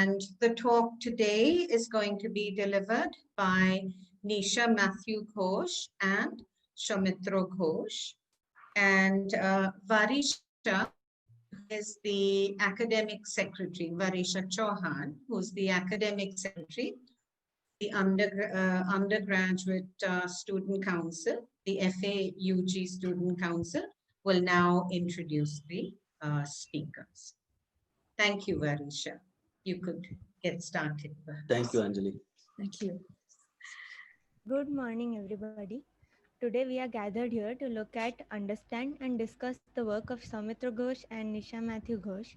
And the talk today is going to be delivered by Nisha Mathew Ghosh and Soumitro Ghosh. And Varisha is the academic secretary, Varisha Chauhan, who's the academic secretary, the undergraduate student council, the FA UG student council, will now introduce the speakers. Thank you, Varisha. You could get started. Perhaps. Thank you, Anjali. Thank you. Good morning, everybody. Today we are gathered here to look at, understand and discuss the work of Soumitro Ghosh and Nisha Mathew Ghosh.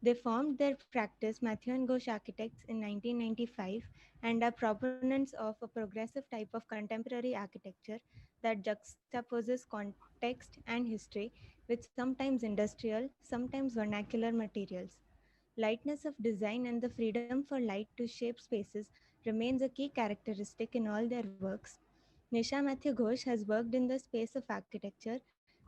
They formed their practice Mathew and Ghosh Architects in 1995 and are proponents of a progressive type of contemporary architecture that juxtaposes context and history with sometimes industrial, sometimes vernacular materials. Lightness of design and the freedom for light to shape spaces remains a key characteristic in all their works. Nisha Mathew Ghosh has worked in the space of architecture,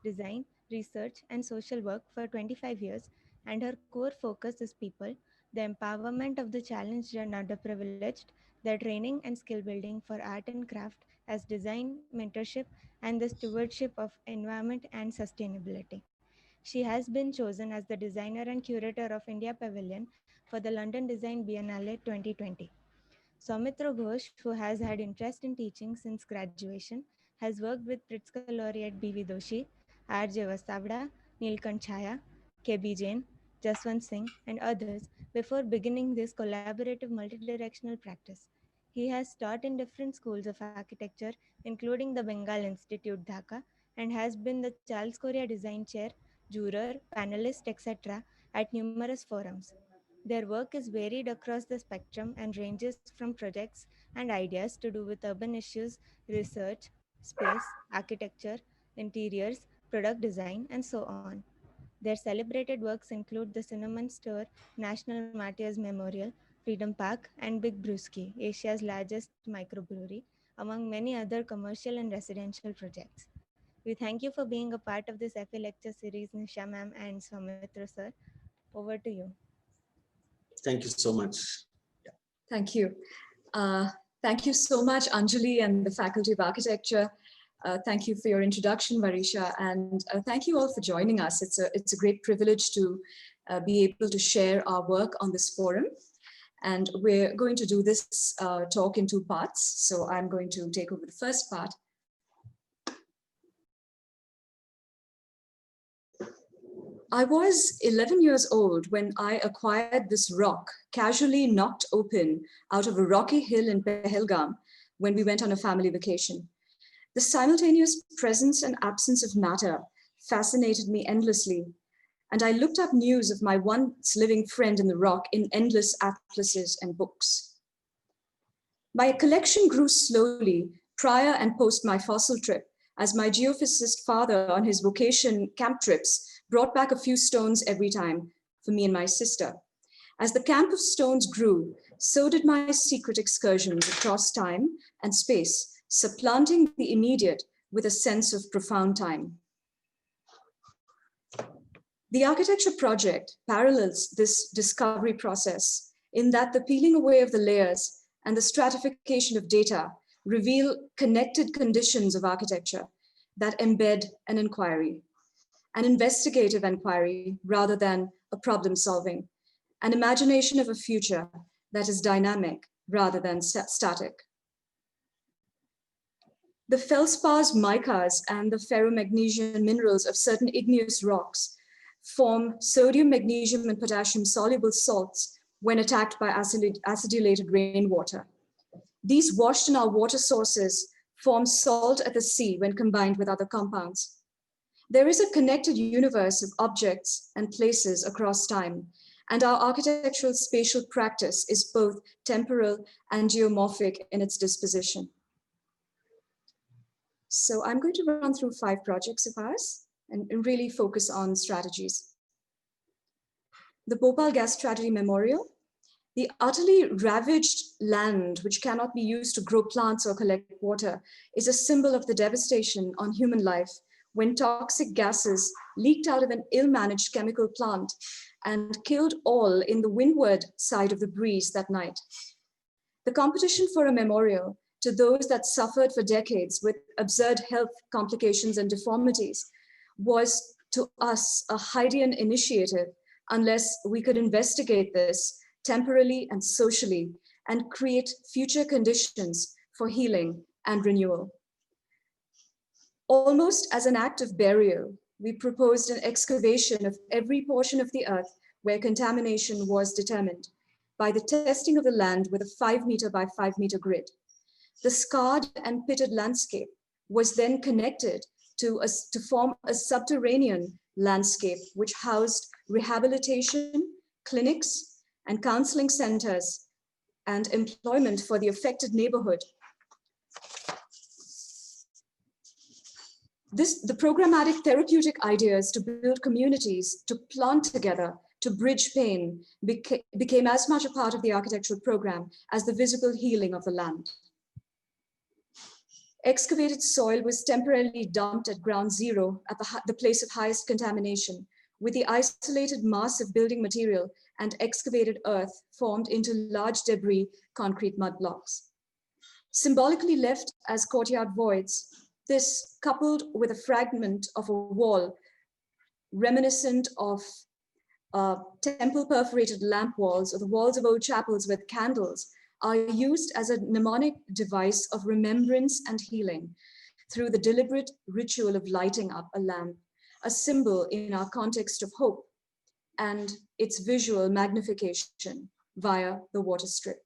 design, research, and social work for 25 years, and her core focus is people, the empowerment of the challenged and underprivileged, their training and skill building for art and craft as design, mentorship, and the stewardship of environment and sustainability. She has been chosen as the designer and curator of India Pavilion for the London Design Biennale 2020. Soumitro Ghosh, who has had interest in teaching since graduation, has worked with Pritzker laureate B.V. Doshi, R.J. Vasavda, Neelkanth Chhaya, K.B. Jain, Jaswant Singh, and others before beginning this collaborative multidirectional practice. He has taught in different schools of architecture, including the Bengal Institute, Dhaka, and has been the Charles Correa Design Chair, juror, panelist, etc. at numerous forums. Their work is varied across the spectrum and ranges from projects and ideas to do with urban issues, research, space, architecture, interiors, product design, and so on. Their celebrated works include the Cinnamon Store, National Martyrs Memorial, Freedom Park, and Big Brewski, Asia's largest microbrewery, among many other commercial and residential projects. We thank you for being a part of this FA lecture series, Nisha ma'am and Soumitro sir. Over to you. Thank you so much. Thank you. Thank you so much, Anjali and the Faculty of Architecture. Thank you for your introduction, Varisha, and thank you all for joining us. It's a great privilege to be able to share our work on this forum. And we're going to do this talk in two parts. So I'm going to take over the first part. I was 11 years old when I acquired this rock, casually knocked open out of a rocky hill in Pahalgam when we went on a family vacation. The simultaneous presence and absence of matter fascinated me endlessly, and I looked up news of my once living friend in the rock in endless atlases and books. My collection grew slowly prior and post my fossil trip, as my geophysicist father on his vocation camp trips brought back a few stones every time for me and my sister. As the camp of stones grew, so did my secret excursions across time and space, supplanting the immediate with a sense of profound time. The architecture project parallels this discovery process in that the peeling away of the layers and the stratification of data reveal connected conditions of architecture that embed an inquiry, an investigative inquiry rather than a problem solving, an imagination of a future that is dynamic rather than static. The feldspars, micas, and the ferromagnesian minerals of certain igneous rocks form sodium, magnesium, and potassium soluble salts when attacked by acidulated rainwater. These washed in our water sources form salt at the sea when combined with other compounds. There is a connected universe of objects and places across time, and our architectural spatial practice is both temporal and geomorphic in its disposition. So I'm going to run through 5 projects of ours and really focus on strategies. The Bhopal Gas Tragedy Memorial. The utterly ravaged land, which cannot be used to grow plants or collect water, is a symbol of the devastation on human life when toxic gases leaked out of an ill-managed chemical plant and killed all in the windward side of the breeze that night. The competition for a memorial to those that suffered for decades with absurd health complications and deformities was to us a Heidean initiative unless we could investigate this temporally and socially and create future conditions for healing and renewal. Almost as an act of burial, we proposed an excavation of every portion of the earth where contamination was determined by the testing of the land with a 5-meter by 5-meter grid. The scarred and pitted landscape was then connected to form a subterranean landscape which housed rehabilitation, clinics, and counseling centers and employment for the affected neighborhood. The programmatic therapeutic ideas to build communities, to plant together, to bridge pain became as much a part of the architectural program as the visible healing of the land. Excavated soil was temporarily dumped at ground zero at the place of highest contamination, with the isolated mass of building material and excavated earth formed into large debris concrete mud blocks. Symbolically left as courtyard voids, this, coupled with a fragment of a wall reminiscent of temple perforated lamp walls or the walls of old chapels with candles, are used as a mnemonic device of remembrance and healing through the deliberate ritual of lighting up a lamp, a symbol in our context of hope, and its visual magnification via the water strip.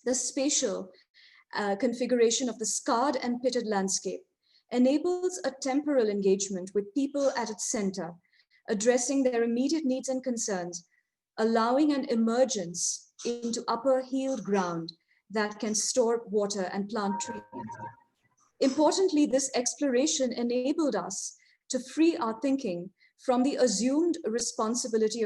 The spatial configuration of the scarred and pitted landscape enables a temporal engagement with people at its center, addressing their immediate needs and concerns, allowing an emergence into upper healed ground that can store water and plant trees. Importantly, this exploration enabled us to free our thinking from the assumed responsibility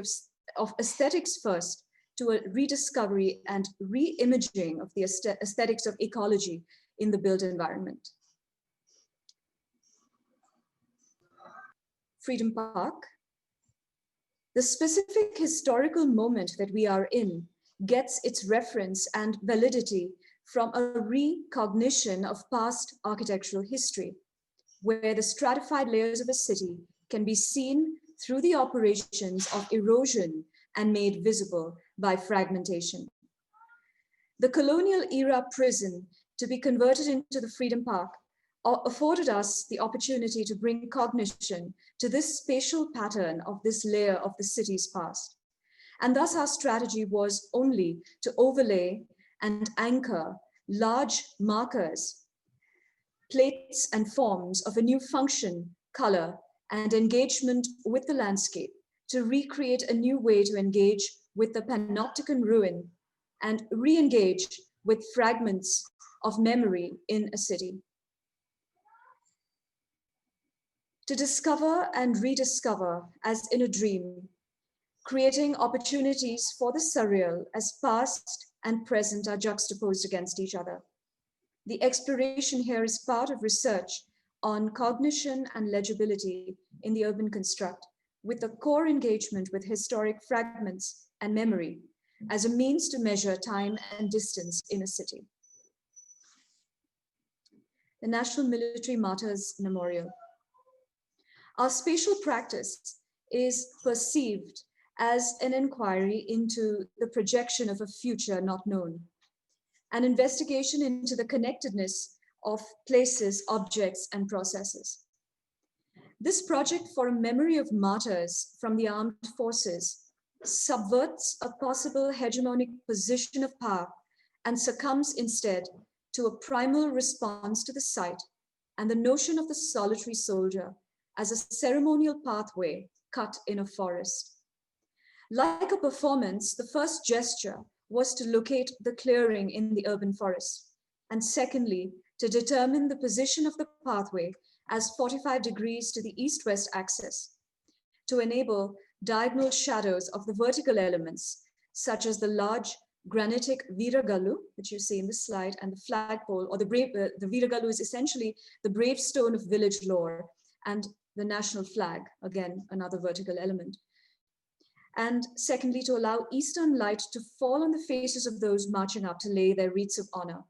of aesthetics first to a rediscovery and re-imaging of the aesthetics of ecology in the built environment. Freedom Park. The specific historical moment that we are in gets its reference and validity from a recognition of past architectural history, where the stratified layers of a city can be seen through the operations of erosion and made visible by fragmentation. The colonial era prison, to be converted into the Freedom Park, afforded us the opportunity to bring cognition to this spatial pattern of this layer of the city's past. And thus our strategy was only to overlay and anchor large markers, plates and forms of a new function, color, and engagement with the landscape to recreate a new way to engage with the panopticon ruin and re-engage with fragments of memory in a city. To discover and rediscover as in a dream, creating opportunities for the surreal as past and present are juxtaposed against each other. The exploration here is part of research on cognition and legibility in the urban construct, with a core engagement with historic fragments and memory as a means to measure time and distance in a city. The National Military Martyrs Memorial. Our spatial practice is perceived as an inquiry into the projection of a future not known, an investigation into the connectedness of places, objects, and processes. This project for a memory of martyrs from the armed forces subverts a possible hegemonic position of power and succumbs instead to a primal response to the site and the notion of the solitary soldier as a ceremonial pathway cut in a forest. Like a performance, the first gesture was to locate the clearing in the urban forest, and secondly, to determine the position of the pathway as 45 degrees to the east-west axis, to enable diagonal shadows of the vertical elements, such as the large granitic Veeragallu, which you see in this slide, and the flagpole, or the Veeragallu is essentially the brave stone of village lore, and the national flag, again, another vertical element. And secondly, to allow Eastern light to fall on the faces of those marching up to lay their wreaths of honor.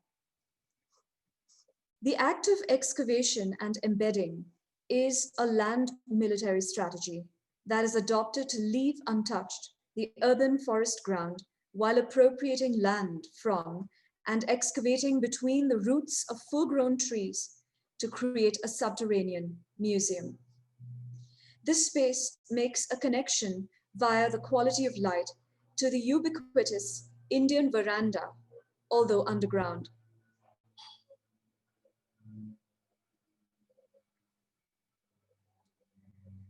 The act of excavation and embedding is a land military strategy that is adopted to leave untouched the urban forest ground while appropriating land from and excavating between the roots of full-grown trees to create a subterranean museum. This space makes a connection via the quality of light to the ubiquitous Indian veranda, although underground.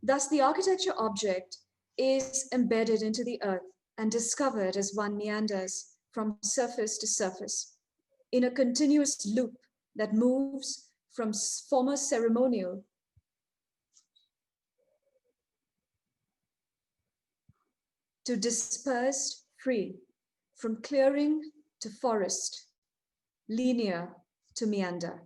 Thus, the architecture object is embedded into the earth and discovered as one meanders from surface to surface in a continuous loop that moves from former ceremonial to dispersed free, from clearing to forest, linear to meander.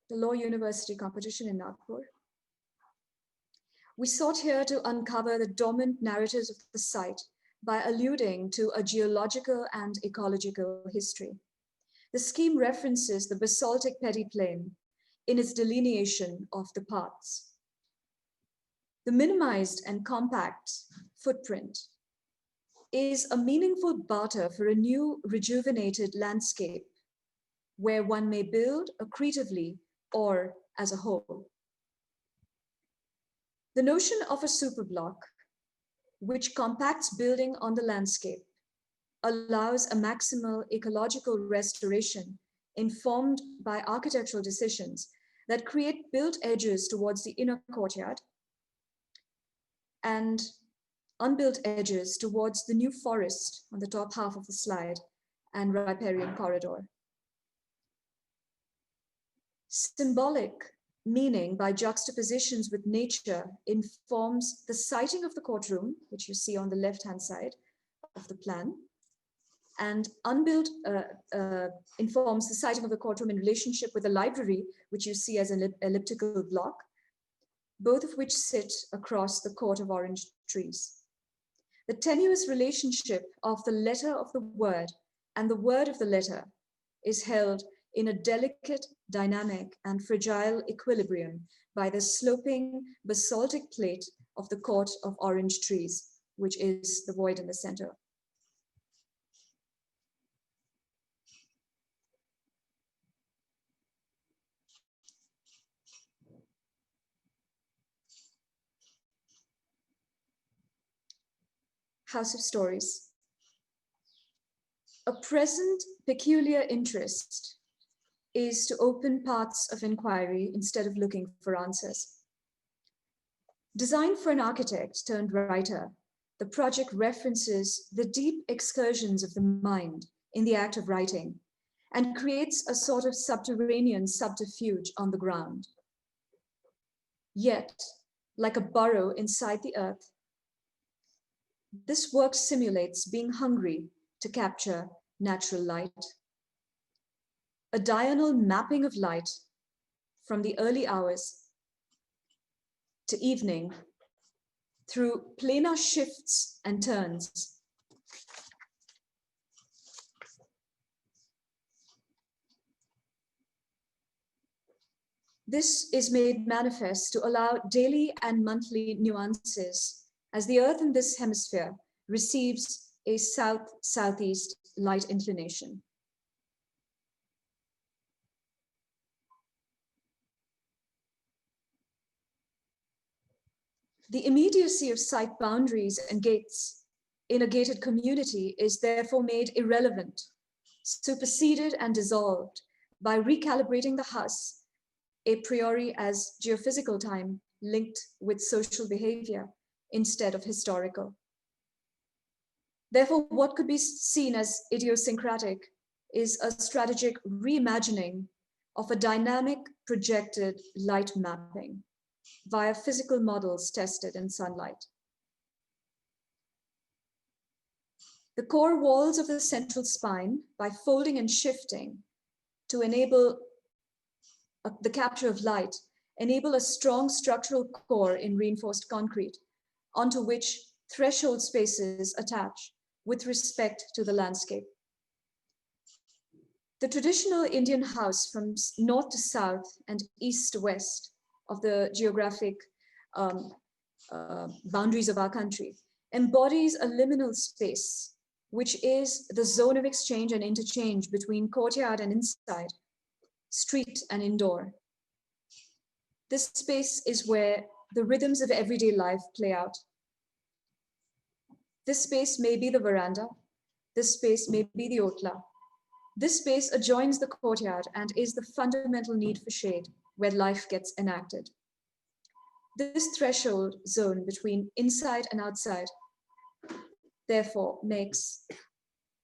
The Law University competition in Nagpur. We sought here to uncover the dominant narratives of the site by alluding to a geological and ecological history. The scheme references the basaltic pediplain in its delineation of the parts. The minimized and compact footprint is a meaningful barter for a new rejuvenated landscape where one may build accretively or as a whole. The notion of a superblock, which compacts building on the landscape, allows a maximal ecological restoration informed by architectural decisions that create built edges towards the inner courtyard and unbuilt edges towards the new forest on the top half of the slide and riparian corridor. Symbolic meaning by juxtapositions with nature informs the siting of the courtroom, which you see on the left-hand side of the plan, and unbuilt informs the siting of the courtroom in relationship with the library, which you see as an elliptical block, both of which sit across the court of orange trees. The tenuous relationship of the letter of the word and the word of the letter is held in a delicate, dynamic, and fragile equilibrium by the sloping basaltic plate of the court of orange trees, which is the void in the center. House of Stories. A present peculiar interest is to open paths of inquiry instead of looking for answers. Designed for an architect turned writer, the project references the deep excursions of the mind in the act of writing and creates a sort of subterranean subterfuge on the ground. Yet, like a burrow inside the earth, this work simulates being hungry to capture natural light. A diurnal mapping of light from the early hours to evening through planar shifts and turns. This is made manifest to allow daily and monthly nuances as the Earth in this hemisphere receives a south-southeast light inclination. The immediacy of site boundaries and gates in a gated community is therefore made irrelevant, superseded and dissolved by recalibrating the house a priori as geophysical time linked with social behavior instead of historical. Therefore, what could be seen as idiosyncratic is a strategic reimagining of a dynamic projected light mapping via physical models tested in sunlight. The core walls of the central spine, by folding and shifting to enable the capture of light, enable a strong structural core in reinforced concrete, onto which threshold spaces attach with respect to the landscape. The traditional Indian house from north to south and east to west of the geographic boundaries of our country embodies a liminal space, which is the zone of exchange and interchange between courtyard and inside, street and indoor. This space is where the rhythms of everyday life play out. This space may be the veranda. This space may be the otla. This space adjoins the courtyard and is the fundamental need for shade where life gets enacted. This threshold zone between inside and outside, therefore, makes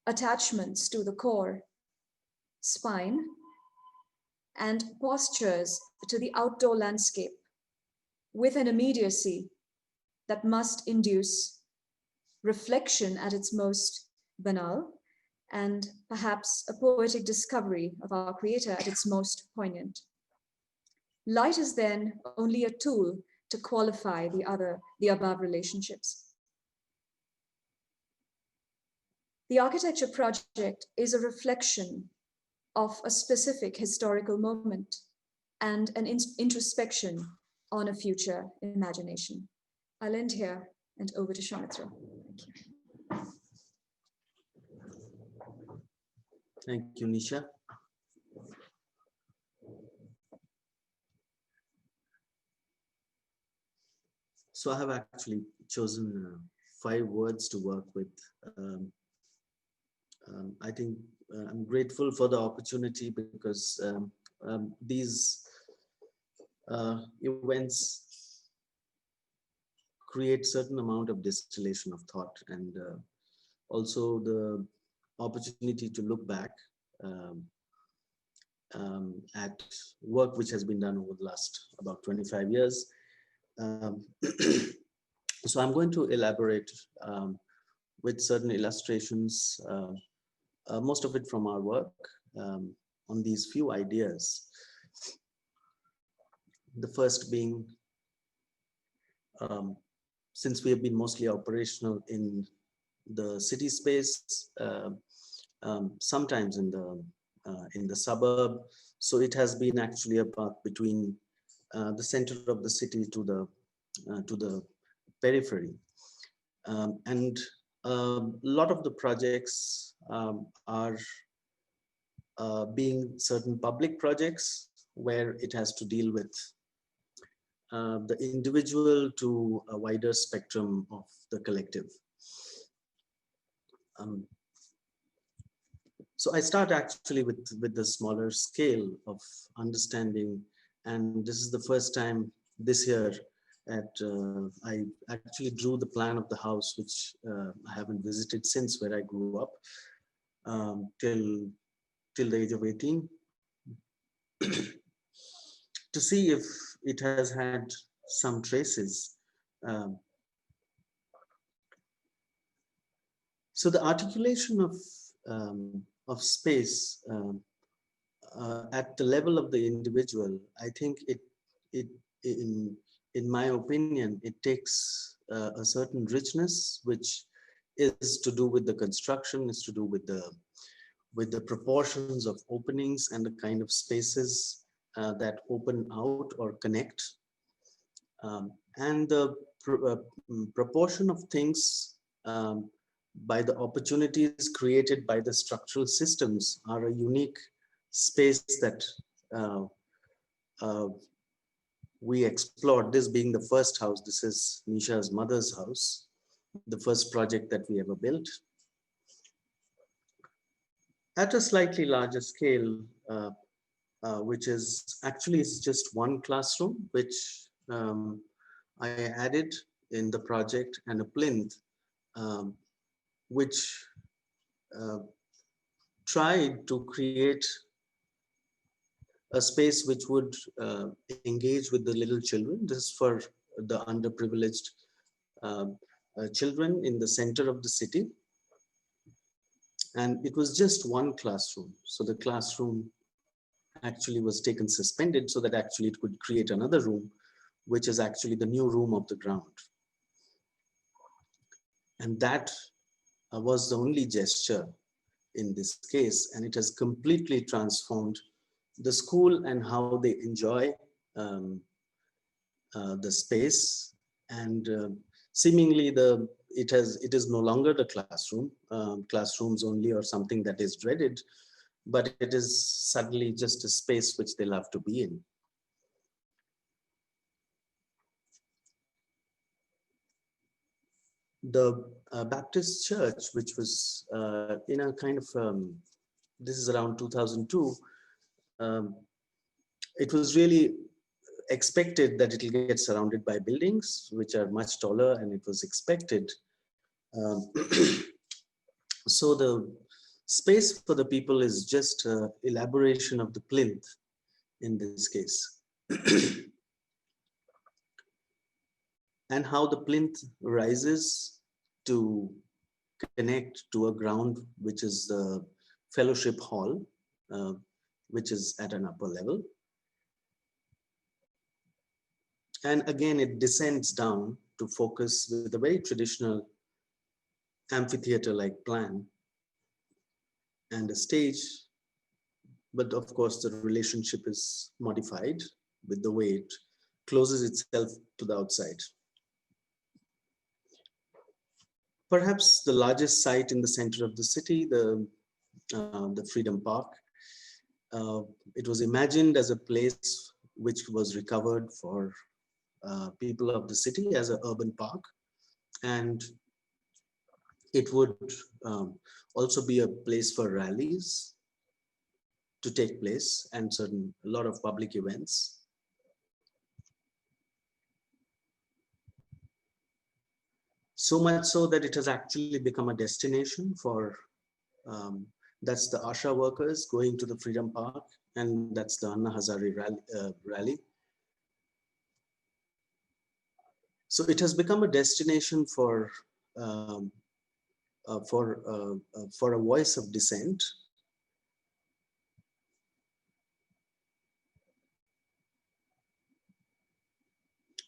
attachments to the core, spine, and postures to the outdoor landscape with an immediacy that must induce reflection at its most banal and perhaps a poetic discovery of our creator at its most poignant. Light is then only a tool to qualify the above relationships. The architecture project is a reflection of a specific historical moment and an introspection on a future imagination. I'll end here and over to Soumitro. Thank you. Thank you, Nisha. So I have actually chosen 5 words to work with. I think I'm grateful for the opportunity because these events create certain amount of distillation of thought and also the opportunity to look back at work which has been done over the last about 25 years. So I'm going to elaborate with certain illustrations, most of it from our work, on these few ideas. The first being, since we have been mostly operational in the city space, sometimes in the suburb, so it has been actually a path between the center of the city to the periphery, and a lot of the projects are being certain public projects where it has to deal with the individual to a wider spectrum of the collective. So I start actually with the smaller scale of understanding, and this is the first time this year I actually drew the plan of the house, which I haven't visited since where I grew up till the age of 18, to see if it has had some traces. So the articulation of space at the level of the individual, I think in my opinion, it takes a certain richness, which is to do with the construction, is to do with the proportions of openings and the kind of spaces that open out or connect, and the proportion of things by the opportunities created by the structural systems are a unique space that we explored. This being the first house, this is Nisha's mother's house, the first project that we ever built. At a slightly larger scale, which is actually just one classroom, which I added in the project, and a plinth, which tried to create a space which would engage with the little children. This is for the underprivileged children in the center of the city. And it was just one classroom. So the classroom actually was taken suspended so that actually it could create another room, which is actually the new room of the ground. And that was the only gesture in this case. And it has completely transformed the school and how they enjoy the space. And seemingly it is no longer the classroom, classrooms only, or something that is dreaded, but it is suddenly just a space which they love to be in. The Baptist church, which was in a kind of, this is around 2002, it was really expected that it will get surrounded by buildings which are much taller, and it was expected. So the space for the people is just elaboration of the plinth in this case. And how the plinth rises to connect to a ground, which is the fellowship hall, which is at an upper level. And again, it descends down to focus with a very traditional amphitheater-like plan and a stage. But of course, the relationship is modified with the way it closes itself to the outside. Perhaps the largest site in the center of the city, the Freedom Park. It was imagined as a place which was recovered for people of the city as an urban park. And it would also be a place for rallies to take place and a lot of public events. So much so that it has actually become a destination for, that's the ASHA workers going to the Freedom Park, and that's the Anna Hazare rally. So it has become a destination for a voice of dissent.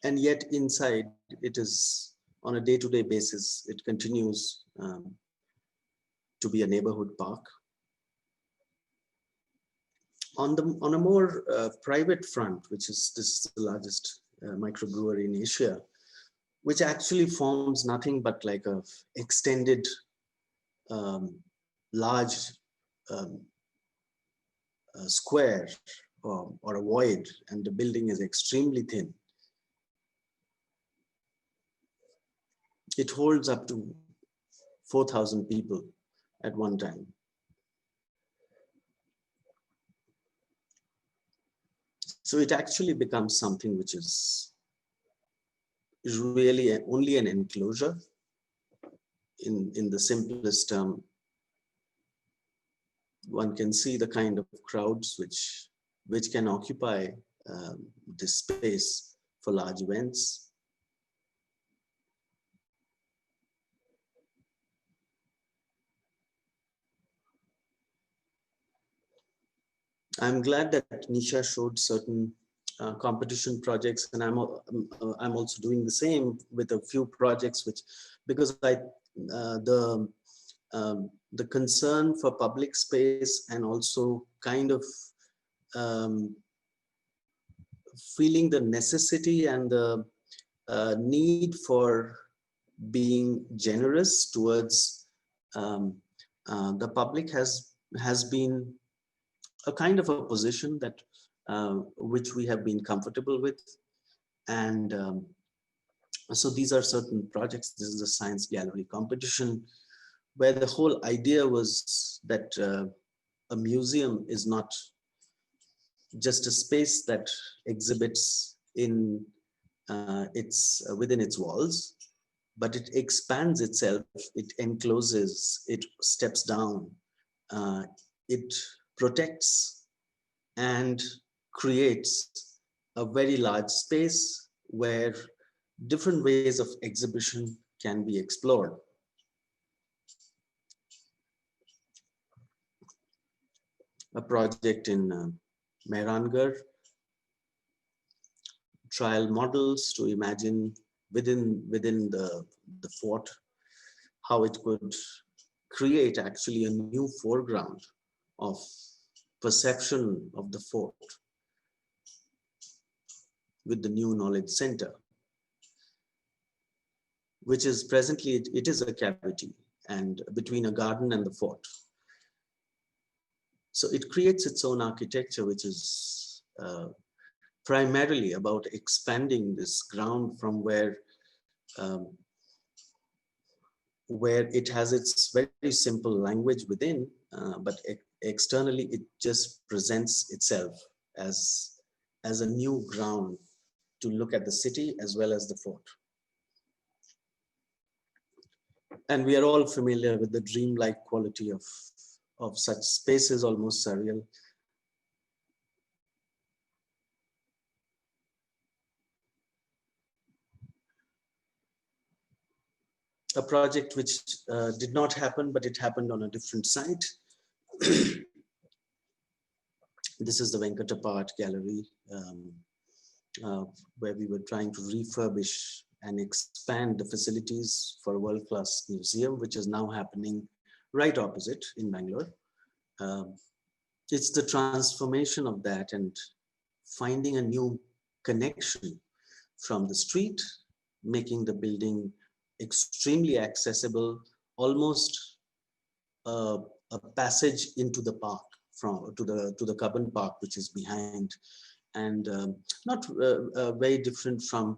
And yet inside, it is on a day-to-day basis, it continues to be a neighborhood park. On a more private front, which is, this is the largest microbrewery in Asia, which actually forms nothing but like a extended large square or a void, and the building is extremely thin. It holds up to 4,000 people at one time. So it actually becomes something which is really only an enclosure in the simplest term. One can see the kind of crowds which can occupy this space for large events. I'm glad that Nisha showed certain competition projects, and I'm also doing the same with a few projects, because the concern for public space and also kind of feeling the necessity and the need for being generous towards the public has been a kind of a position that which we have been comfortable with. And so these are certain projects. This is a science gallery competition where the whole idea was that a museum is not just a space that exhibits in within its walls, but it expands itself, it encloses, it steps down, it protects, and creates a very large space where different ways of exhibition can be explored. A project in Mehrangarh, trial models to imagine within the fort how it could create actually a new foreground of perception of the fort with the new knowledge center, which is presently, it is a cavity and between a garden and the fort. So it creates its own architecture, which is primarily about expanding this ground from where it has its very simple language within, but externally it just presents itself as a new ground to look at the city as well as the fort. And we are all familiar with the dreamlike quality of such spaces, almost surreal. A project which did not happen, but it happened on a different site. This is the Venkatappa Art Gallery, where we were trying to refurbish and expand the facilities for a world-class museum, which is now happening right opposite in Bangalore. It's the transformation of that and finding a new connection from the street, making the building extremely accessible, almost a passage into the park to the Cubbon Park, which is behind, and not very different from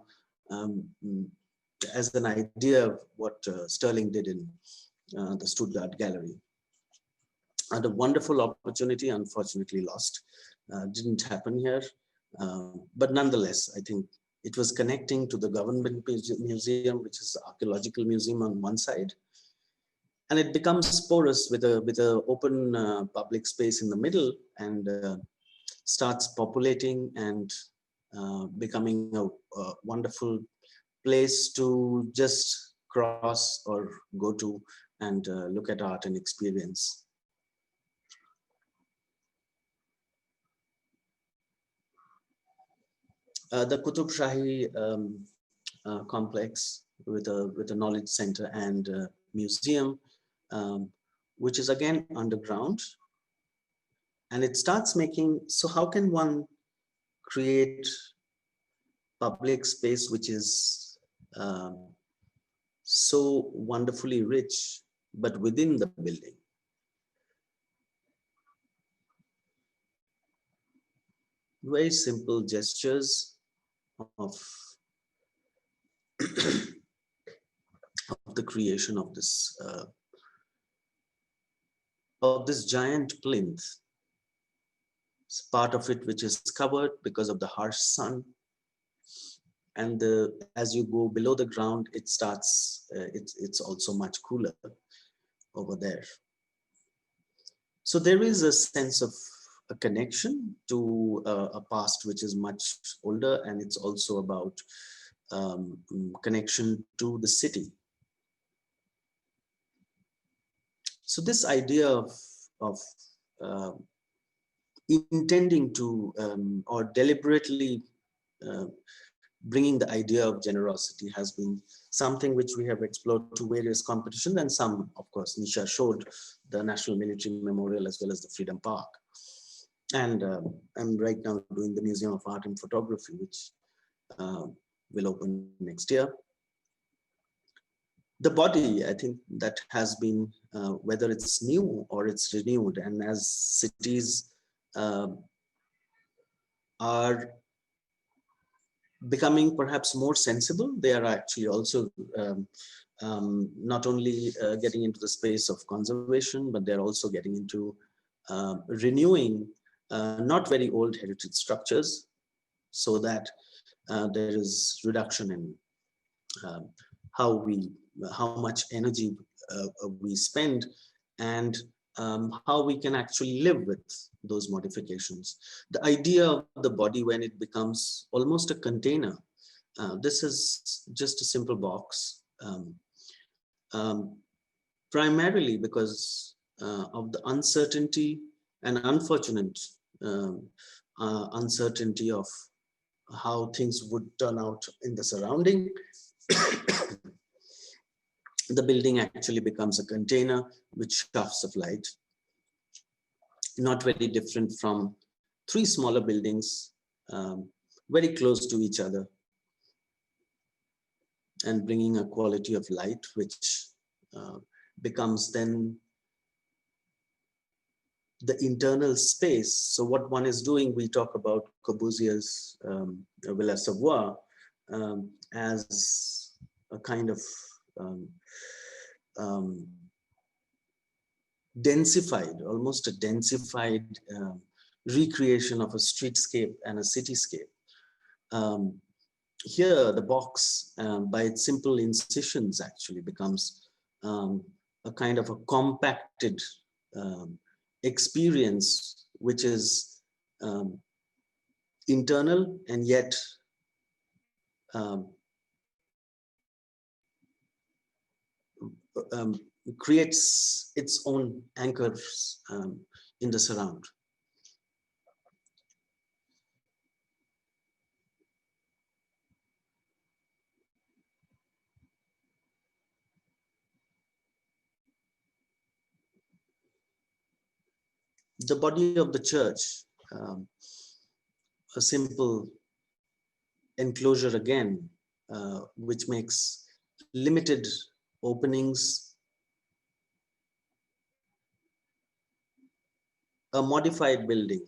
as an idea of what Sterling did in the Stuttgart Gallery. And a wonderful opportunity, unfortunately lost. Didn't happen here, but nonetheless, I think it was connecting to the government museum, which is the archaeological museum on one side, and it becomes porous with a open public space in the middle, and starts populating and becoming a wonderful place to just cross or go to and look at art and experience. The Qutub Shahi complex with a knowledge center and museum, which is again underground, and it starts making, so how can one create public space which is so wonderfully rich, but within the building? Very simple gestures of the creation of this giant plinth. It's part of it which is covered because of the harsh sun, and as you go below the ground, it starts. It's also much cooler over there. So there is a sense of a connection to a past which is much older, and it's also about connection to the city. So this idea of intending to or deliberately bringing the idea of generosity has been something which we have explored to various competitions, and some, of course, Nisha showed the National Military Memorial as well as the Freedom Park. And I'm right now doing the Museum of Art and Photography, which will open next year. The body, I think, that has been, whether it's new or it's renewed, and as cities are becoming perhaps more sensible, they are actually also not only getting into the space of conservation, but they're also getting into renewing not very old heritage structures, so that there is reduction in how much energy we spend, and how we can actually live with those modifications. The idea of the body when it becomes almost a container. This is just a simple box, primarily because of the uncertainty and unfortunate uncertainty of how things would turn out in the surrounding. The building actually becomes a container with shafts of light, not very different from 3 smaller buildings, very close to each other, and bringing a quality of light which becomes then the internal space. So what one is doing, we talk about Corbusier's Villa Savoye as a kind of densified, almost a densified recreation of a streetscape and a cityscape. Here, the box, by its simple incisions, actually becomes a kind of a compacted experience, which is internal and yet creates its own anchors in the surround. The body of the church, a simple enclosure again, which makes limited openings, a modified building,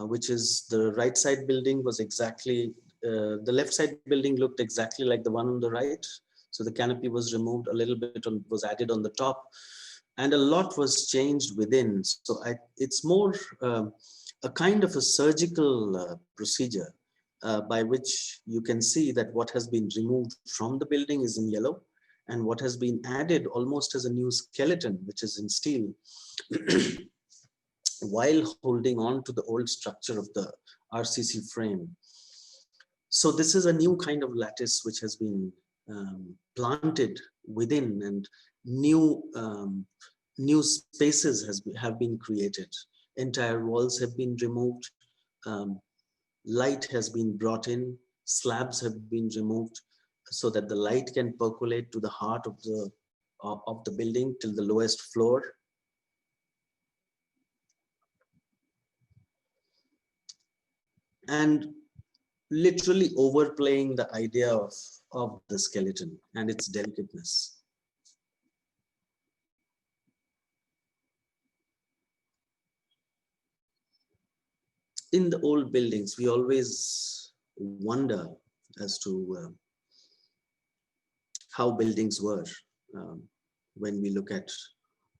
which is the right side building was exactly, the left side building looked exactly like the one on the right. So the canopy was removed, a little bit was added on the top, and a lot was changed within. So it's more a kind of a surgical procedure by which you can see that what has been removed from the building is in yellow, and what has been added almost as a new skeleton, which is in steel, while holding on to the old structure of the RCC frame. So this is a new kind of lattice which has been planted within, and new spaces have been created. Entire walls have been removed. Light has been brought in. Slabs have been removed so that the light can percolate to the heart of the building till the lowest floor. And literally overplaying the idea of the skeleton and its delicateness. In the old buildings, we always wonder as to how buildings were when we look at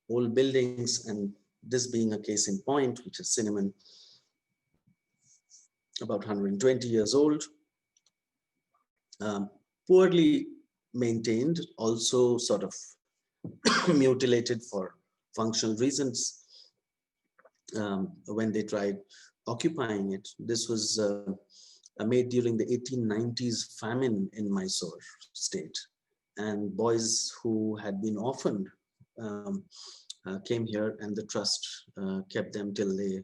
old buildings, and this being a case in point, which is Cinnamon, about 120 years old, poorly maintained, also sort of mutilated for functional reasons when they tried occupying it. This was made during the 1890s famine in Mysore state, and boys who had been orphaned came here, and the trust kept them till they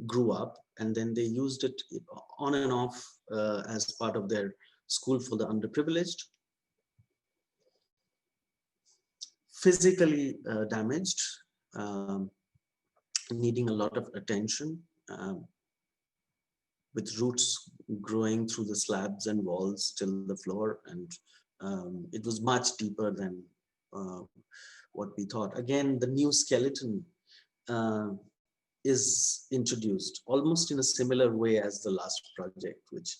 grew up, and then they used it on and off as part of their school for the underprivileged. Physically damaged, needing a lot of attention, with roots growing through the slabs and walls till the floor, and it was much deeper than what we thought. Again, the new skeleton is introduced almost in a similar way as the last project, which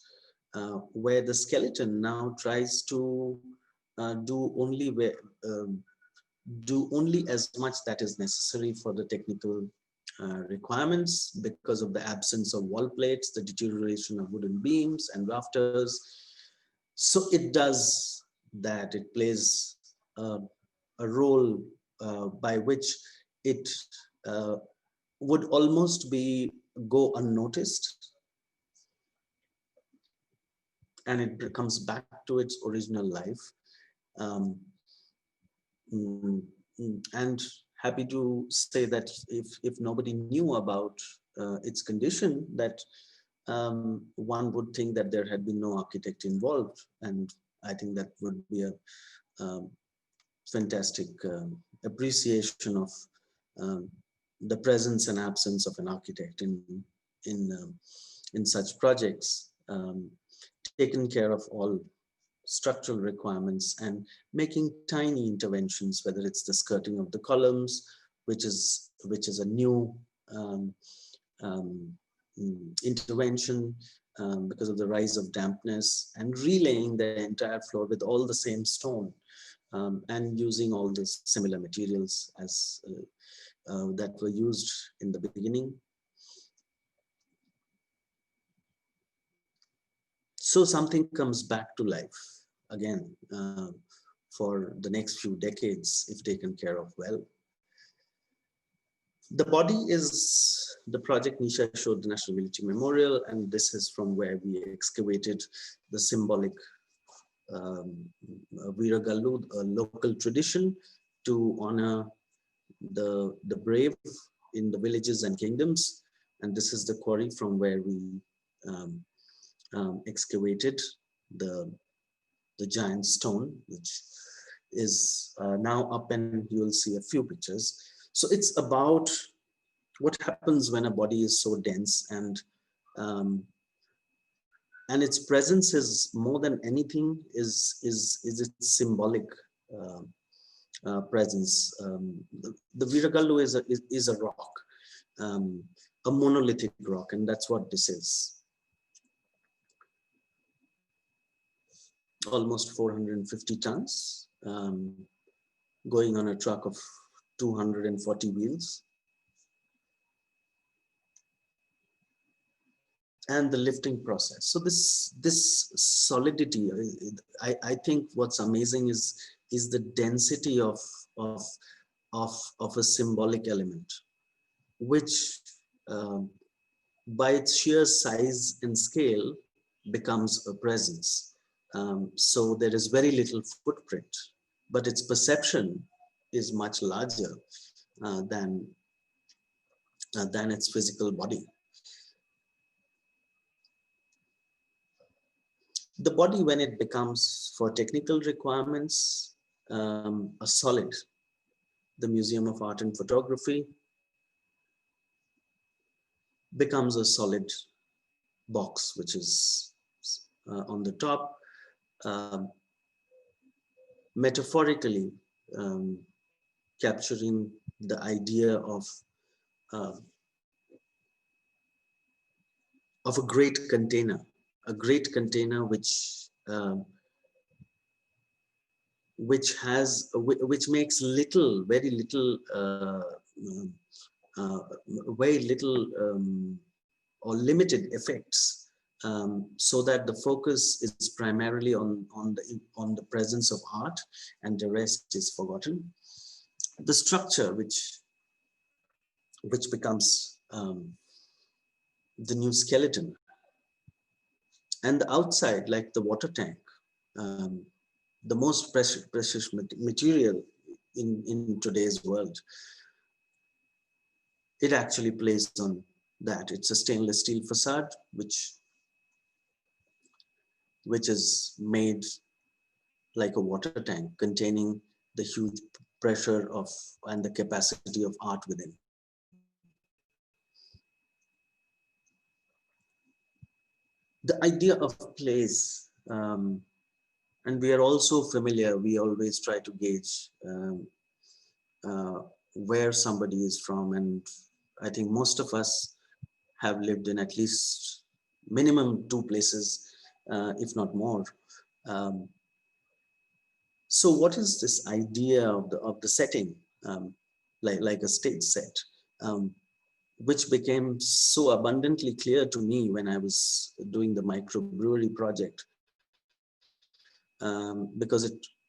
where the skeleton now tries to do only as much that is necessary for the technical requirements, because of the absence of wall plates, the deterioration of wooden beams and rafters. So it does that. It plays a role by which it would almost go unnoticed, and it comes back to its original life. And happy to say that if nobody knew about its condition, that one would think that there had been no architect involved, and I think that would be a fantastic appreciation of the presence and absence of an architect in such projects, taking care of all structural requirements and making tiny interventions, whether it's the skirting of the columns, which is a new intervention because of the rise of dampness, and relaying the entire floor with all the same stone, and using all the similar materials as that were used in the beginning. So something comes back to life again for the next few decades if taken care of well. The body is the project Nisha showed, the National Military Memorial, and this is from where we excavated the symbolic Veeragallu, a local tradition to honor the brave in the villages and kingdoms. And this is the quarry from where we excavated the giant stone, which is now up, and you'll see a few pictures. So it's about what happens when a body is so dense, and its presence is more than anything is its symbolic presence. The Veeragallu is a rock, a monolithic rock, and that's what this is. Almost 450 tons, going on a truck of 240 wheels. And the lifting process. So this solidity, I think what's amazing is the density of a symbolic element, which by its sheer size and scale becomes a presence. So there is very little footprint, but its perception is much larger than its physical body. The body, when it becomes, for technical requirements, a solid, the Museum of Art and Photography becomes a solid box, which is on the top, metaphorically capturing the idea of a great container. A great container which makes very little or limited effects, so that the focus is primarily on the presence of art, and the rest is forgotten. The structure which becomes the new skeleton. And the outside, like the water tank, the most precious material in today's world, it actually plays on that. It's a stainless steel facade, which is made like a water tank, containing the huge pressure and the capacity of art within. The idea of place, and we are also familiar, we always try to gauge where somebody is from, and I think most of us have lived in at least minimum 2 places, if not more. So what is this idea of the setting, like a stage set, which became so abundantly clear to me when I was doing the microbrewery project, because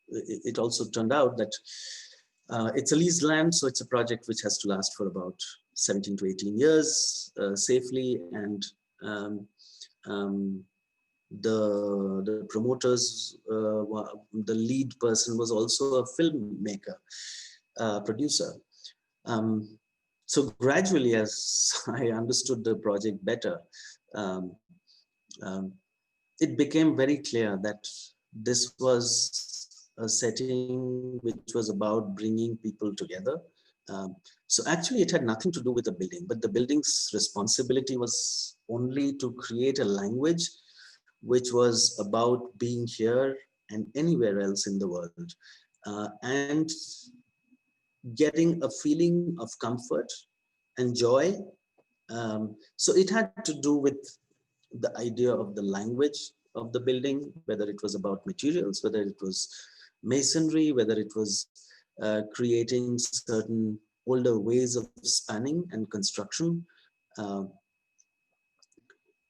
it also turned out that It's a leased land, so it's a project which has to last for about 17 to 18 years safely. And the promoters, the lead person was also a filmmaker, producer. So gradually, as I understood the project better, it became very clear that this was a setting which was about bringing people together. So actually it had nothing to do with the building, but the building's responsibility was only to create a language which was about being here and anywhere else in the world, and getting a feeling of comfort and joy. So it had to do with the idea of the language of the building, whether it was about materials, whether it was masonry, whether it was creating certain older ways of spanning and construction.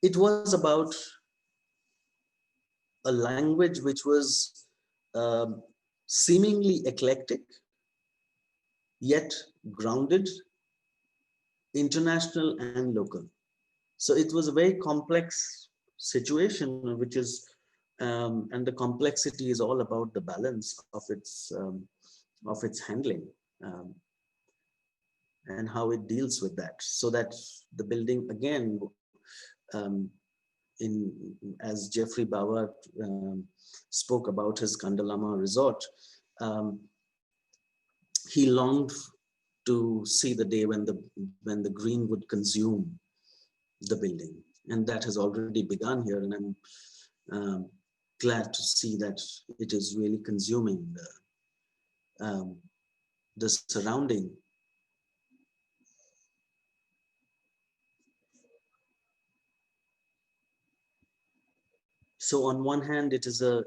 It was about a language which was seemingly eclectic, yet grounded, international and local. So it was a very complex situation, which is, and the complexity is all about the balance of its handling, and how it deals with that. So that the building again, as Jeffrey Bauer spoke about his Kandalama resort, he longed to see the day when the green would consume the building, and that has already begun here. And I'm glad to see that it is really consuming the surrounding. So on one hand, it is a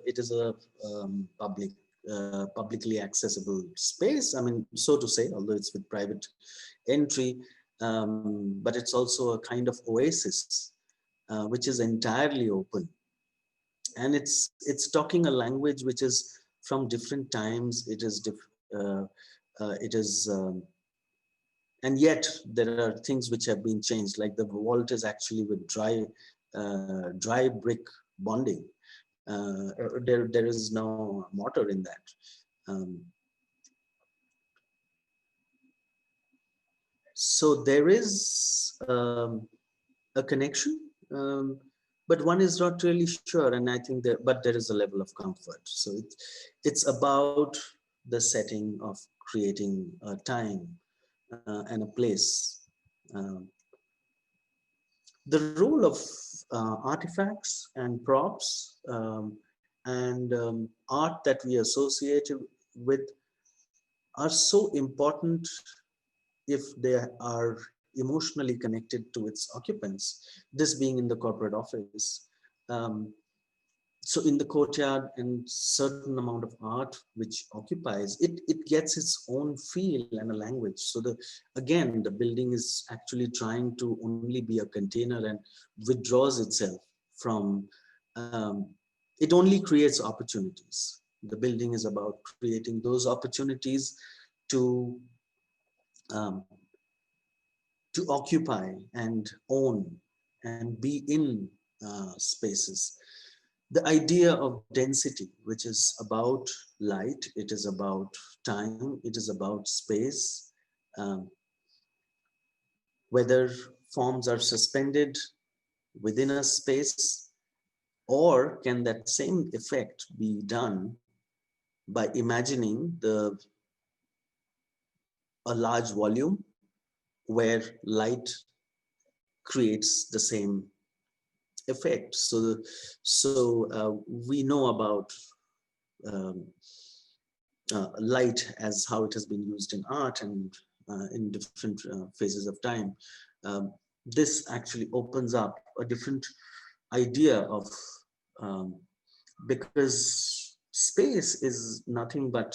publicly accessible space. I mean, so to say, although it's with private entry, but it's also a kind of oasis, which is entirely open, and it's talking a language which is from different times. And yet there are things which have been changed, like the vault is actually with dry brick bonding. There is no mortar in that. So there is a connection, but one is not really sure. And I think but there is a level of comfort. So it's about the setting of creating a time and a place. The role of artifacts and props and art that we associate with are so important if they are emotionally connected to its occupants, this being in the corporate office. So in the courtyard, and certain amount of art which occupies, it gets its own feel and a language. So again, the building is actually trying to only be a container and withdraws itself from, it only creates opportunities. The building is about creating those opportunities to occupy and own and be in spaces. The idea of density, which is about light, it is about time, it is about space, whether forms are suspended within a space, or can that same effect be done by imagining a large volume where light creates the same effect. So we know about light as how it has been used in art and in different phases of time. This actually opens up a different idea of, because space is nothing but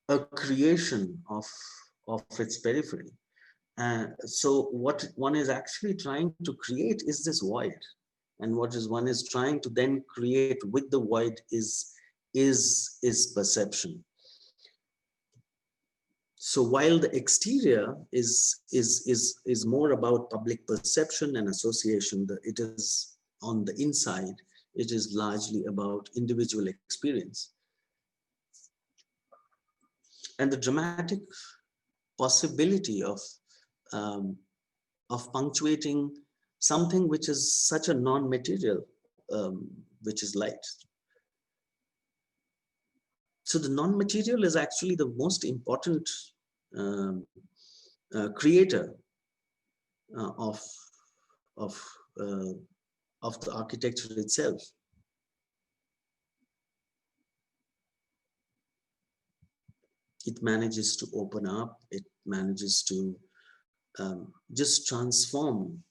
a creation of its periphery. So what one is actually trying to create is this void, and one is trying to then create with the void is is perception. So while the exterior is more about public perception and association, it is on the inside, it is largely about individual experience. And the dramatic possibility of punctuating something which is such a non-material, which is light. So the non-material is actually the most important creator of the architecture itself. It manages to open up, it manages to just transform.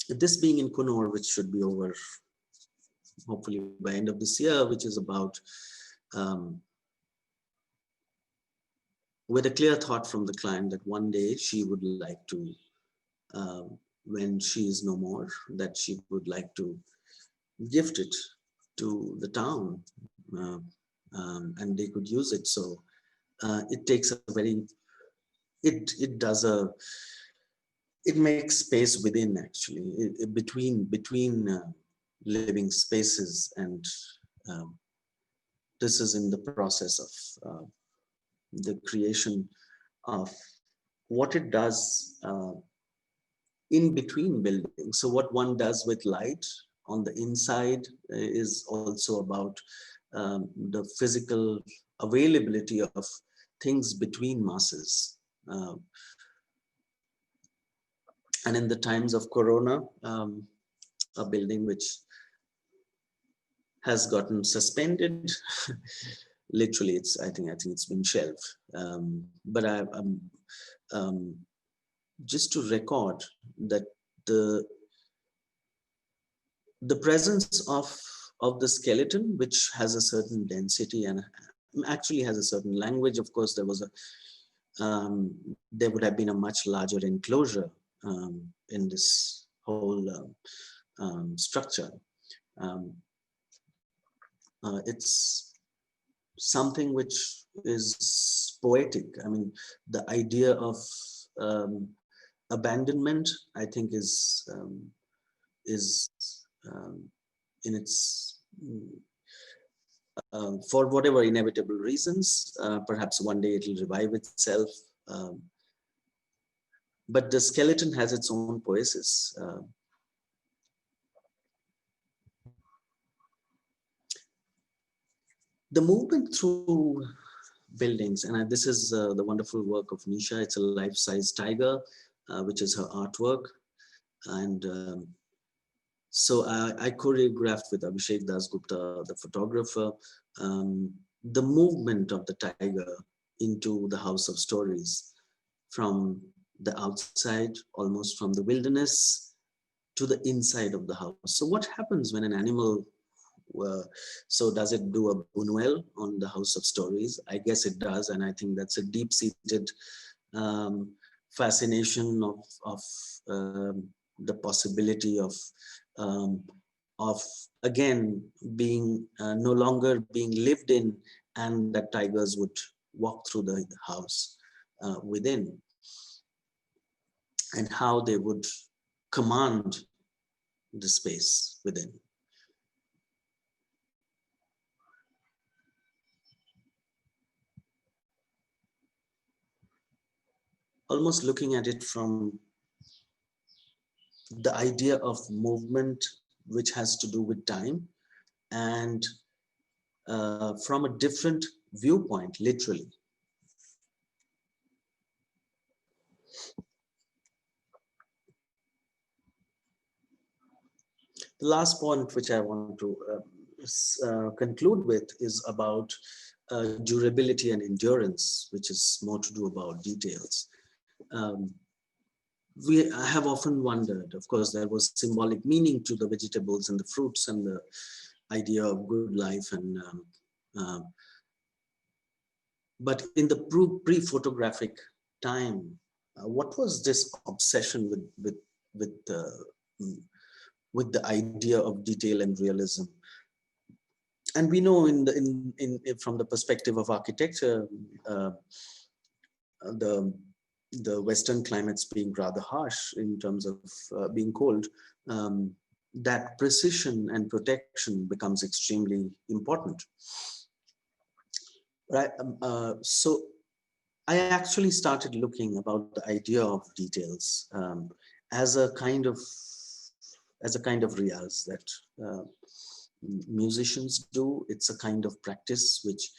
This being in Coonoor, which should be over hopefully by end of this year, which is about with a clear thought from the client that one day she would like to, when she is no more, that she would like to gift it to the town, and they could use it. So it takes a very, it makes space within, actually, between living spaces, and this is in the process of the creation of what it does in between buildings. So what one does with light on the inside is also about the physical availability of things between masses. And in the times of Corona, a building which has gotten suspended, literally, I think it's been shelved. But just to record that the presence of the skeleton, which has a certain density and actually has a certain language. Of course, there was there would have been a much larger enclosure in this whole structure. It's something which is poetic. I mean, the idea of abandonment, I think, is in its for whatever inevitable reasons, perhaps one day it will revive itself. But the skeleton has its own poesis. The movement through buildings, and this is the wonderful work of Nisha. It's a life-size tiger, which is her artwork. And so I choreographed with Abhishek Dasgupta, the photographer, the movement of the tiger into the house of stories, from the outside, almost from the wilderness, to the inside of the house. So what happens when an animal, so does it do a Buñuel on the house of stories? I guess it does, and I think that's a deep-seated fascination of the possibility of again being no longer being lived in, and that tigers would walk through the house within, and how they would command the space within. Almost looking at it from the idea of movement, which has to do with time, and from a different viewpoint, literally. The last point which I want to conclude with is about durability and endurance, which is more to do about details. I have often wondered, of course, there was symbolic meaning to the vegetables and the fruits and the idea of good life, and but in the pre-photographic time, what was this obsession with with the idea of detail and realism. And we know from the perspective of architecture, the Western climates being rather harsh in terms of being cold, that precision and protection becomes extremely important. Right. So I actually started looking about the idea of details as a kind of riyaz that musicians do. It's a kind of practice which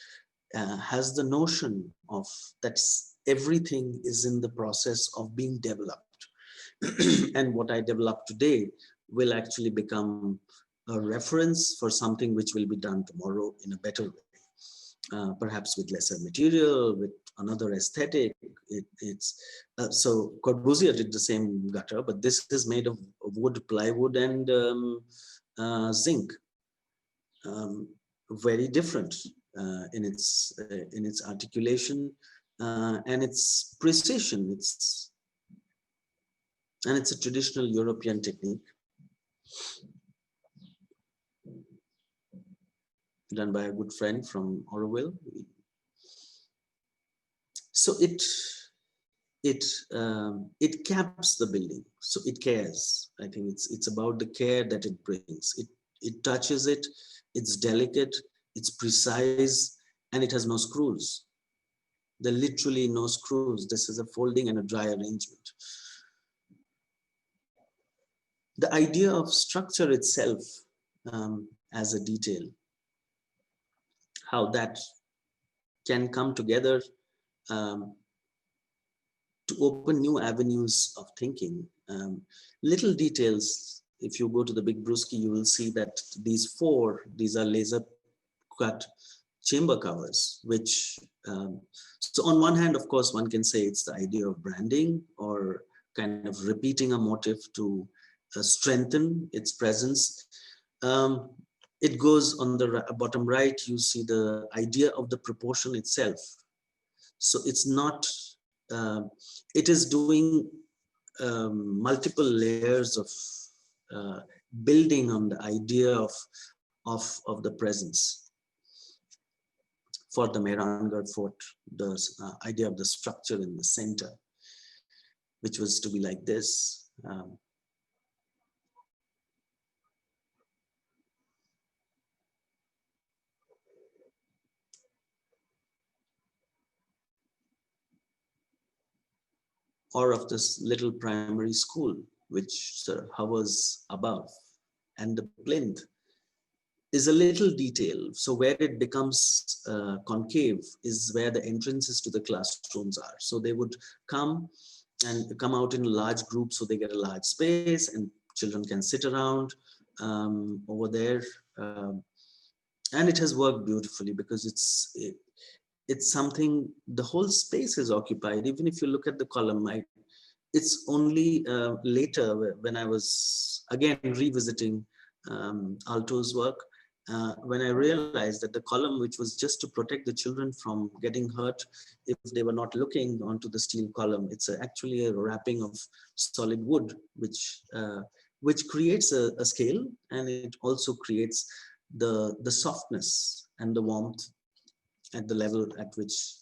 has the notion of that everything is in the process of being developed. And what I develop today will actually become a reference for something which will be done tomorrow in a better way, perhaps with lesser material, with another aesthetic. So Corbusier did the same gutter, but this is made of wood, plywood, and zinc. Very different in its articulation and its precision. It's a traditional European technique done by a good friend from Oroville. So it caps the building, so it cares. I think it's about the care that it brings. It touches it. It's delicate. It's precise, and it has no screws. There are literally no screws. This is a folding and a dry arrangement. The idea of structure itself as a detail, how that can come together to open new avenues of thinking. Little details, if you go to the Big Brewski, you will see that these are laser cut chamber covers, which, so on one hand, of course, one can say it's the idea of branding or kind of repeating a motif to strengthen its presence. It goes on the bottom right, you see the idea of the proportion itself. So it's not, it is doing multiple layers of building on the idea of the presence. For the Mehrangarh Fort, the idea of the structure in the center, which was to be like this. Or of this little primary school, which sort of hovers above. And the plinth is a little detail. So where it becomes concave is where the entrances to the classrooms are. So they would come out in large groups, so they get a large space and children can sit around over there. And it has worked beautifully because it's something, the whole space is occupied. Even if you look at the column, it's only later when I was again revisiting Alto's work, when I realized that the column, which was just to protect the children from getting hurt if they were not looking onto the steel column, it's actually a wrapping of solid wood, which creates a scale, and it also creates the softness and the warmth at the level at which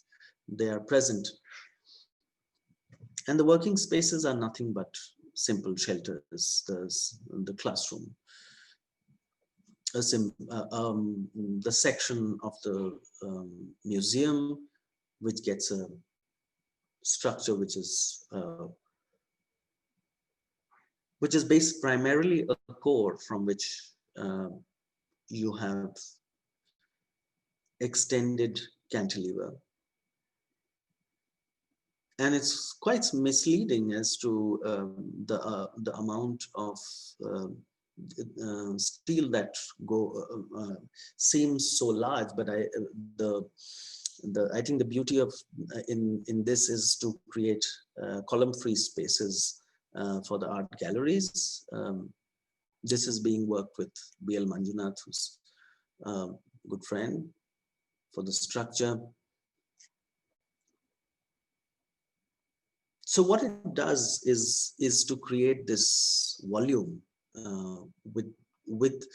they are present. And the working spaces are nothing but simple shelters. There's the classroom, the section of the museum, which gets a structure which is based primarily a core from which you have extended cantilever. And it's quite misleading as to the amount of steel that seems so large, but I think the beauty of in this is to create column-free spaces for the art galleries. This is being worked with B.L. Manjunath, who's a good friend, for the structure. So what it does is to create this volume with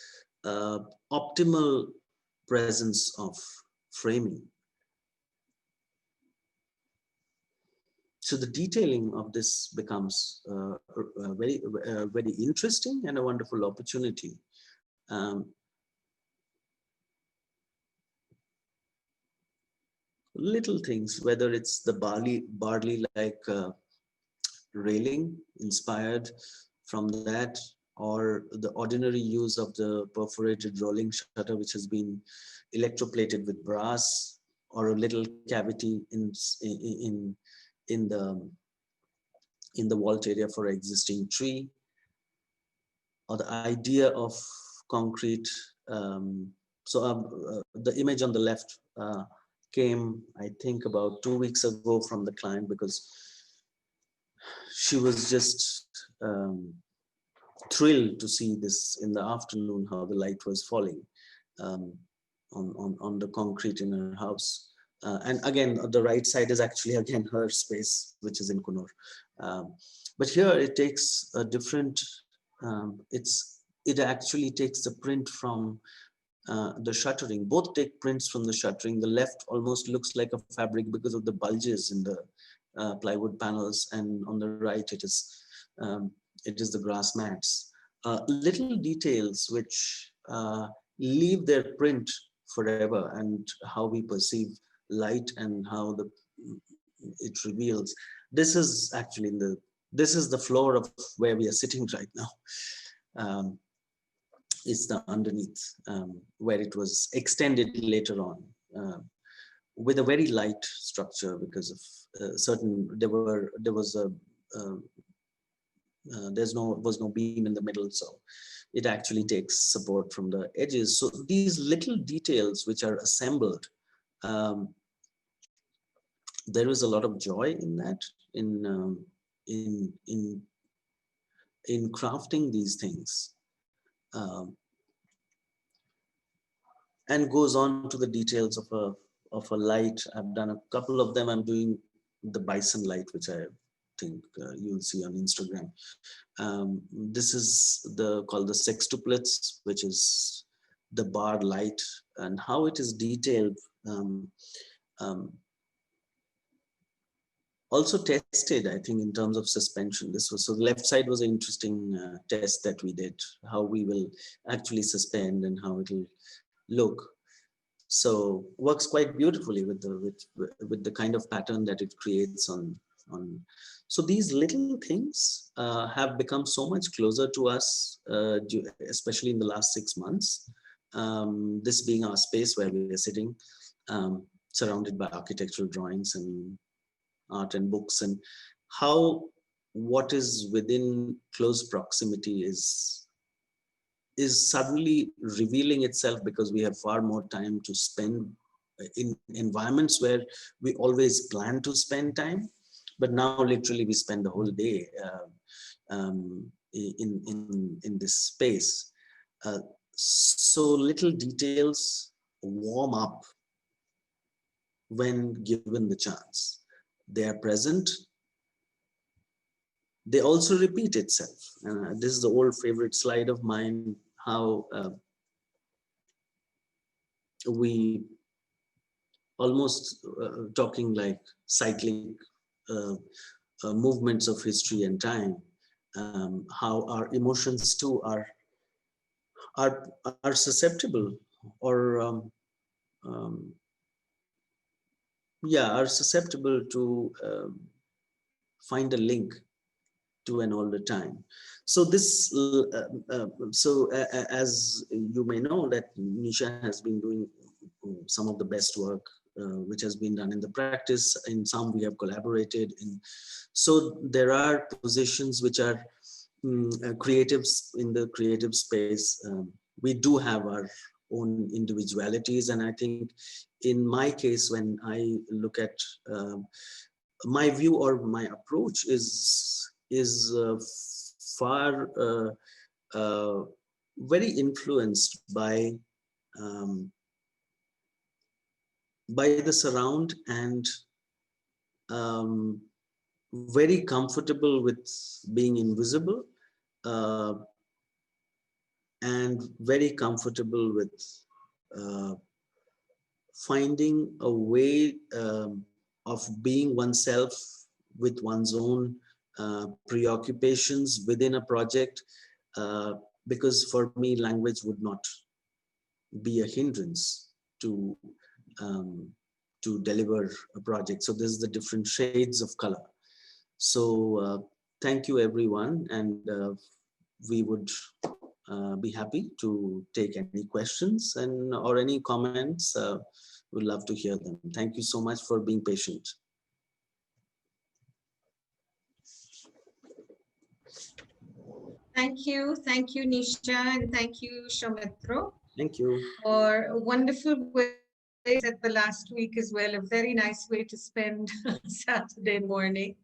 optimal presence of framing. So the detailing of this becomes very interesting and a wonderful opportunity. Little things, whether it's the barley-like railing inspired from that, or the ordinary use of the perforated rolling shutter, which has been electroplated with brass, or a little cavity in the vault area for existing tree, or the idea of concrete. The image on the left came, I think, about 2 weeks ago from the client, because she was just thrilled to see this in the afternoon, how the light was falling on the concrete in her house. And again, the right side is actually again her space, which is in Coonoor. But here it takes a different, it actually takes the print from the shuttering. Both take prints from the shuttering. The left almost looks like a fabric because of the bulges in the plywood panels, and on the right it is the grass mats. Little details which leave their print forever, and how we perceive light and how it reveals. This is actually this is the floor of where we are sitting right now. It's the underneath where it was extended later on with a very light structure, because of there was no beam in the middle, so it actually takes support from the edges. So these little details which are assembled, there is a lot of joy in that, in crafting these things, and goes on to the details of a light. I've done a couple of them. I'm doing the bison light, which I think you'll see on Instagram. This is called the sextuplets, which is the bar light, and how it is detailed. Also tested, I think, in terms of suspension. So the left side was an interesting test that we did, how we will actually suspend and how it will look. So works quite beautifully with the kind of pattern that it creates on. So these little things have become so much closer to us, especially in the last 6 months. This being our space where we are sitting, surrounded by architectural drawings and art and books, and how what is within close proximity is suddenly revealing itself, because we have far more time to spend in environments where we always plan to spend time, but now literally we spend the whole day in this space. So little details warm up when given the chance. They are present. They also repeat itself. This is the old favorite slide of mine, how we almost talking like cyclic movements of history and time, how our emotions too are susceptible, or are susceptible to find a link to an older time. So this, as you may know, that Nisha has been doing some of the best work which has been done in the practice. In some we have collaborated in. So there are positions which are creatives in the creative space. We do have our own individualities, and I think in my case, when I look at my view or my approach is far very influenced by the surround, and very comfortable with being invisible, and very comfortable with finding a way of being oneself with one's own preoccupations within a project, because for me, language would not be a hindrance to deliver a project. So there's the different shades of color. So thank you, everyone, and we would be happy to take any questions and or any comments. We'd love to hear them. Thank you so much for being patient. Thank you, Nisha, and thank you, Soumitro, Thank you. for a wonderful way at the last week as well. A very nice way to spend Saturday morning.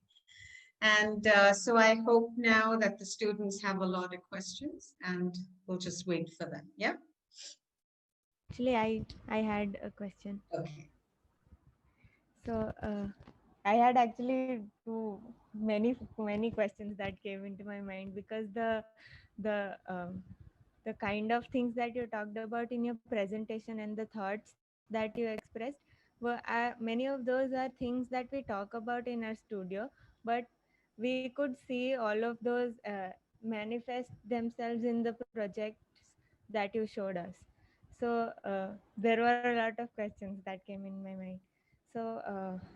And so I hope now that the students have a lot of questions, and we'll just wait for them. Yeah. Actually, I had a question. Okay. So I had actually many questions that came into my mind, because the kind of things that you talked about in your presentation and the thoughts that you expressed were many of those are things that we talk about in our studio, but we could see all of those manifest themselves in the projects that you showed us. So there were a lot of questions that came in my mind. So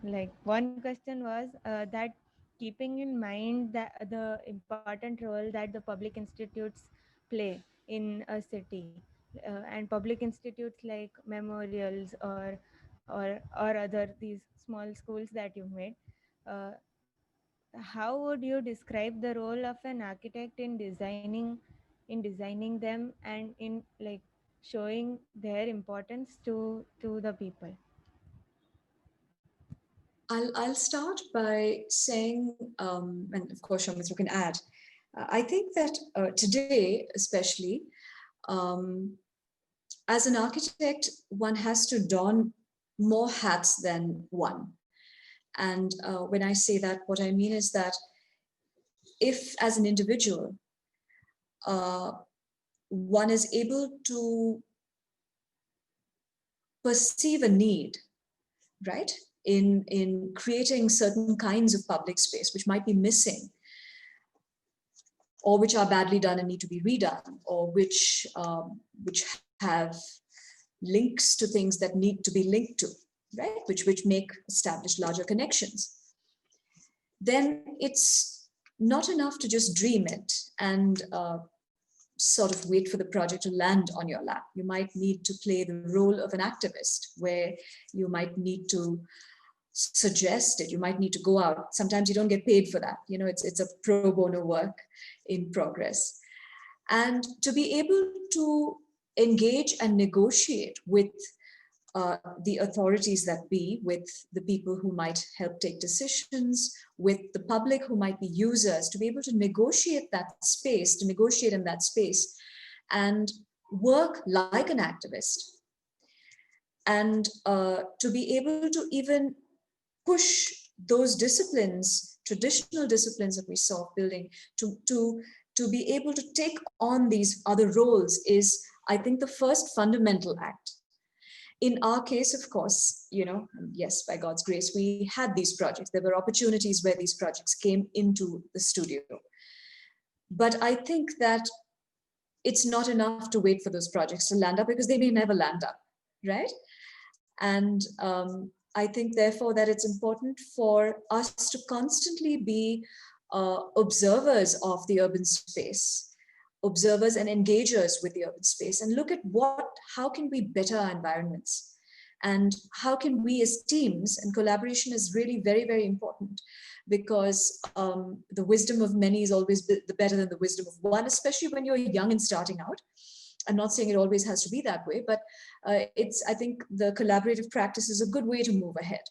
like one question was that keeping in mind that the important role that the public institutes play in a city, and public institutes like memorials or other these small schools that you've made, uh, how would you describe the role of an architect in designing them and in like showing their importance to the people? I'll start by saying, and of course, Soumitro can add. I think that today, especially, um, as an architect, one has to don more hats than one. And when I say that, what I mean is that if, as an individual, one is able to perceive a need, right, in creating certain kinds of public space which might be missing, or which are badly done and need to be redone, or which have links to things that need to be linked to, right, which make established larger connections, then it's not enough to just dream it and sort of wait for the project to land on your lap. You might need to play the role of an activist, where you might need to suggest it. You might need to go out. Sometimes you don't get paid for that. You know, it's a pro bono work in progress. And to be able to engage and negotiate with the authorities that be, with the people who might help take decisions, with the public who might be users, to be able to negotiate that space, to negotiate in that space and work like an activist. And to be able to even push those disciplines, traditional disciplines that we saw building, to be able to take on these other roles is, I think, the first fundamental act. In our case, of course, you know, yes, by God's grace, we had these projects. There were opportunities where these projects came into the studio. But I think that it's not enough to wait for those projects to land up, because they may never land up, right? And I think, therefore, that it's important for us to constantly be observers of the urban space, observers and engagers with the urban space, and look at how can we better our environments, and how can we as teams, and collaboration is really very, very important, because the wisdom of many is always better than the wisdom of one, especially when you're young and starting out. I'm not saying it always has to be that way, but I think the collaborative practice is a good way to move ahead.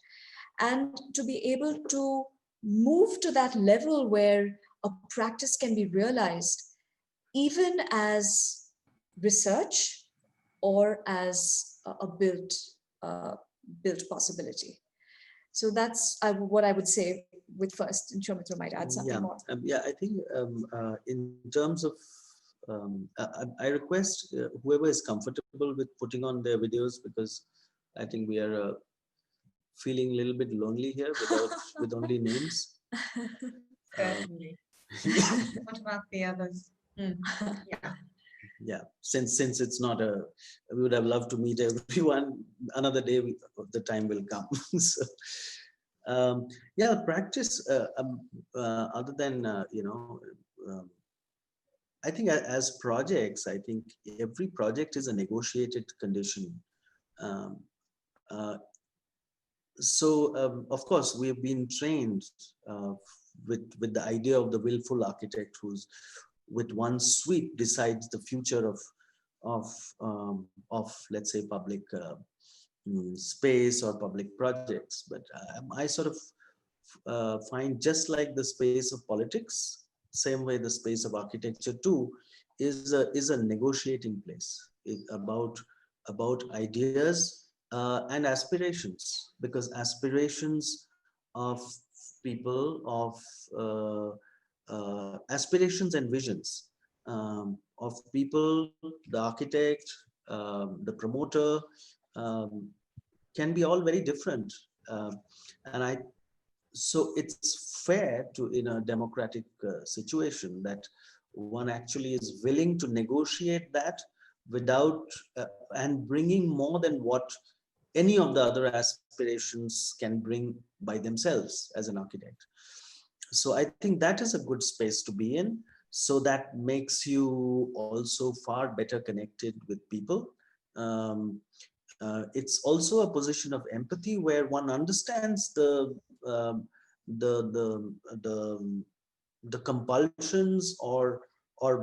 And to be able to move to that level where a practice can be realized, even as research or as a built possibility. So that's what I would say with first, and Soumitro might add something more. Yeah, I think in terms of I request whoever is comfortable with putting on their videos, because I think we are feeling a little bit lonely here with only names. Certainly. What about the others? Yeah. Yeah, since it's not we would have loved to meet everyone. Another day, the time will come. So, yeah, practice. Other than um, I think as projects, I think every project is a negotiated condition. Um, uh, of course, we have been trained with the idea of the willful architect who's with one sweep decides the future of let's say public space or public projects. But I sort of find, just like the space of politics, same way the space of architecture too is a negotiating place about ideas and aspirations, because aspirations of people of aspirations and visions of people, the architect, the promoter, um, can be all very different. And so it's fair to, in a democratic situation, that one actually is willing to negotiate that without and bringing more than what any of the other aspirations can bring by themselves as an architect. So I think that is a good space to be in. So that makes you also far better connected with people. Um, it's also a position of empathy where one understands um, the the compulsions or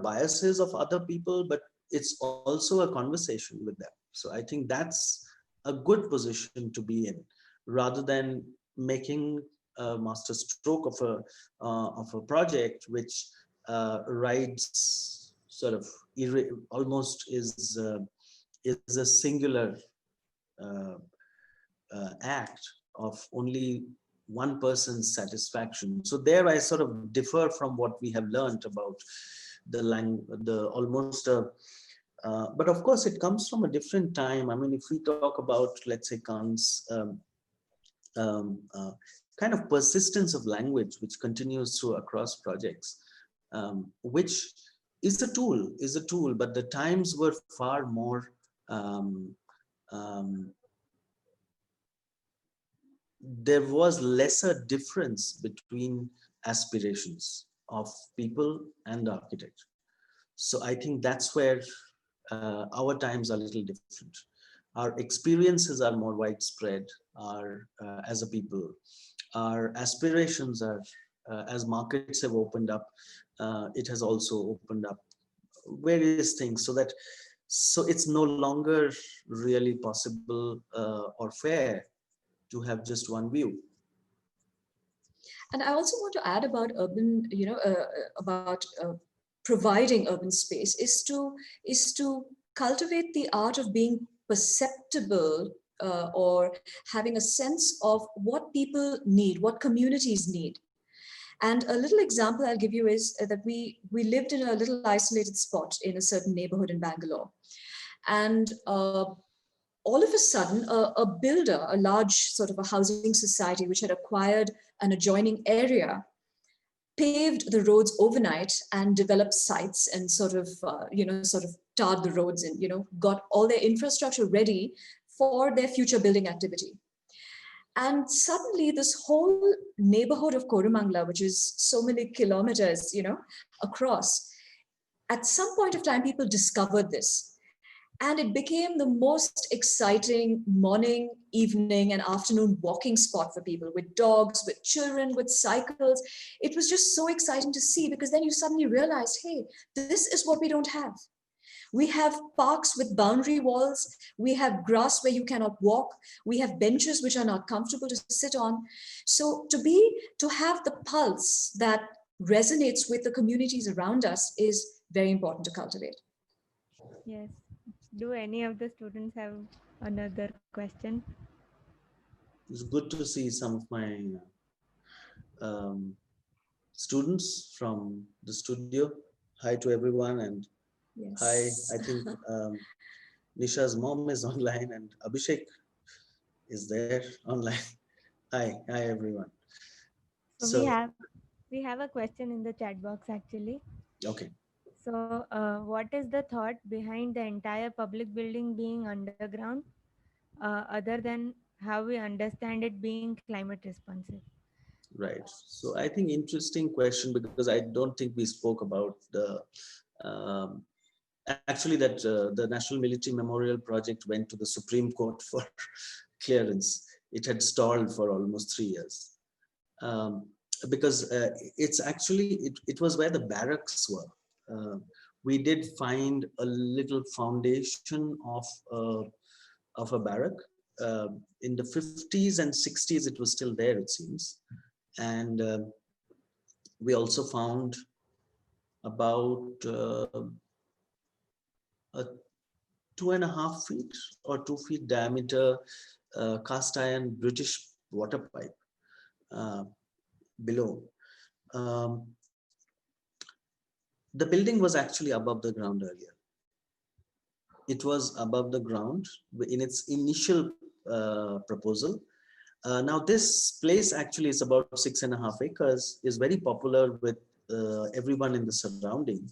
biases of other people, but it's also a conversation with them. So I think that's a good position to be in, rather than making a master stroke of a project which rides sort of almost is a singular uh, act of only one person's satisfaction. So there I sort of differ from what we have learned about the almost but of course it comes from a different time. I mean, if we talk about, let's say, Kant's um, uh, kind of persistence of language, which continues through across projects, which is a tool, but the times were far more um, um, there was lesser difference between aspirations of people and the architect. So I think that's where our times are a little different. Our experiences are more widespread. Our as a people, our aspirations are as markets have opened up. It has also opened up various things, so it's no longer really possible or fair to have just one view. And I also want to add about urban, about providing urban space is to cultivate the art of being perceptible or having a sense of what people need, what communities need. And a little example I'll give you is that we lived in a little isolated spot in a certain neighborhood in Bangalore. And all of a sudden, a builder, a large sort of a housing society which had acquired an adjoining area, paved the roads overnight and developed sites and sort of, sort of tarred the roads and, got all their infrastructure ready for their future building activity. And suddenly this whole neighborhood of Koromangala, which is so many kilometers, across, at some point of time, people discovered this. And it became the most exciting morning, evening, and afternoon walking spot for people with dogs, with children, with cycles. It was just so exciting to see, because then you suddenly realized, hey, this is what we don't have. We have parks with boundary walls. We have grass where you cannot walk. We have benches which are not comfortable to sit on. So to have the pulse that resonates with the communities around us is very important to cultivate. Yes. Do any of the students have another question? It's good to see some of my students from the studio. Hi to everyone, and Yes. Hi, I think Nisha's mom is online and Abhishek is there online. Hi everyone. So So, we have a question in the chat box actually. okay, So, what is the thought behind the entire public building being underground, other than how we understand it being climate responsive? right. So I think interesting question because I don't think we spoke about the um, actually that the National Military Memorial project went to the Supreme Court for clearance. It had stalled for almost 3 years because it's actually it was where the barracks were. We did find a little foundation of a barrack. In the 50s and 60s, it was still there, it seems. And we also found about a 2.5 feet or 2 feet diameter cast iron British water pipe below. Um, the building was actually above the ground earlier. It was above the ground in its initial proposal. Now this place actually is about 6.5 acres, is very popular with everyone in the surrounding.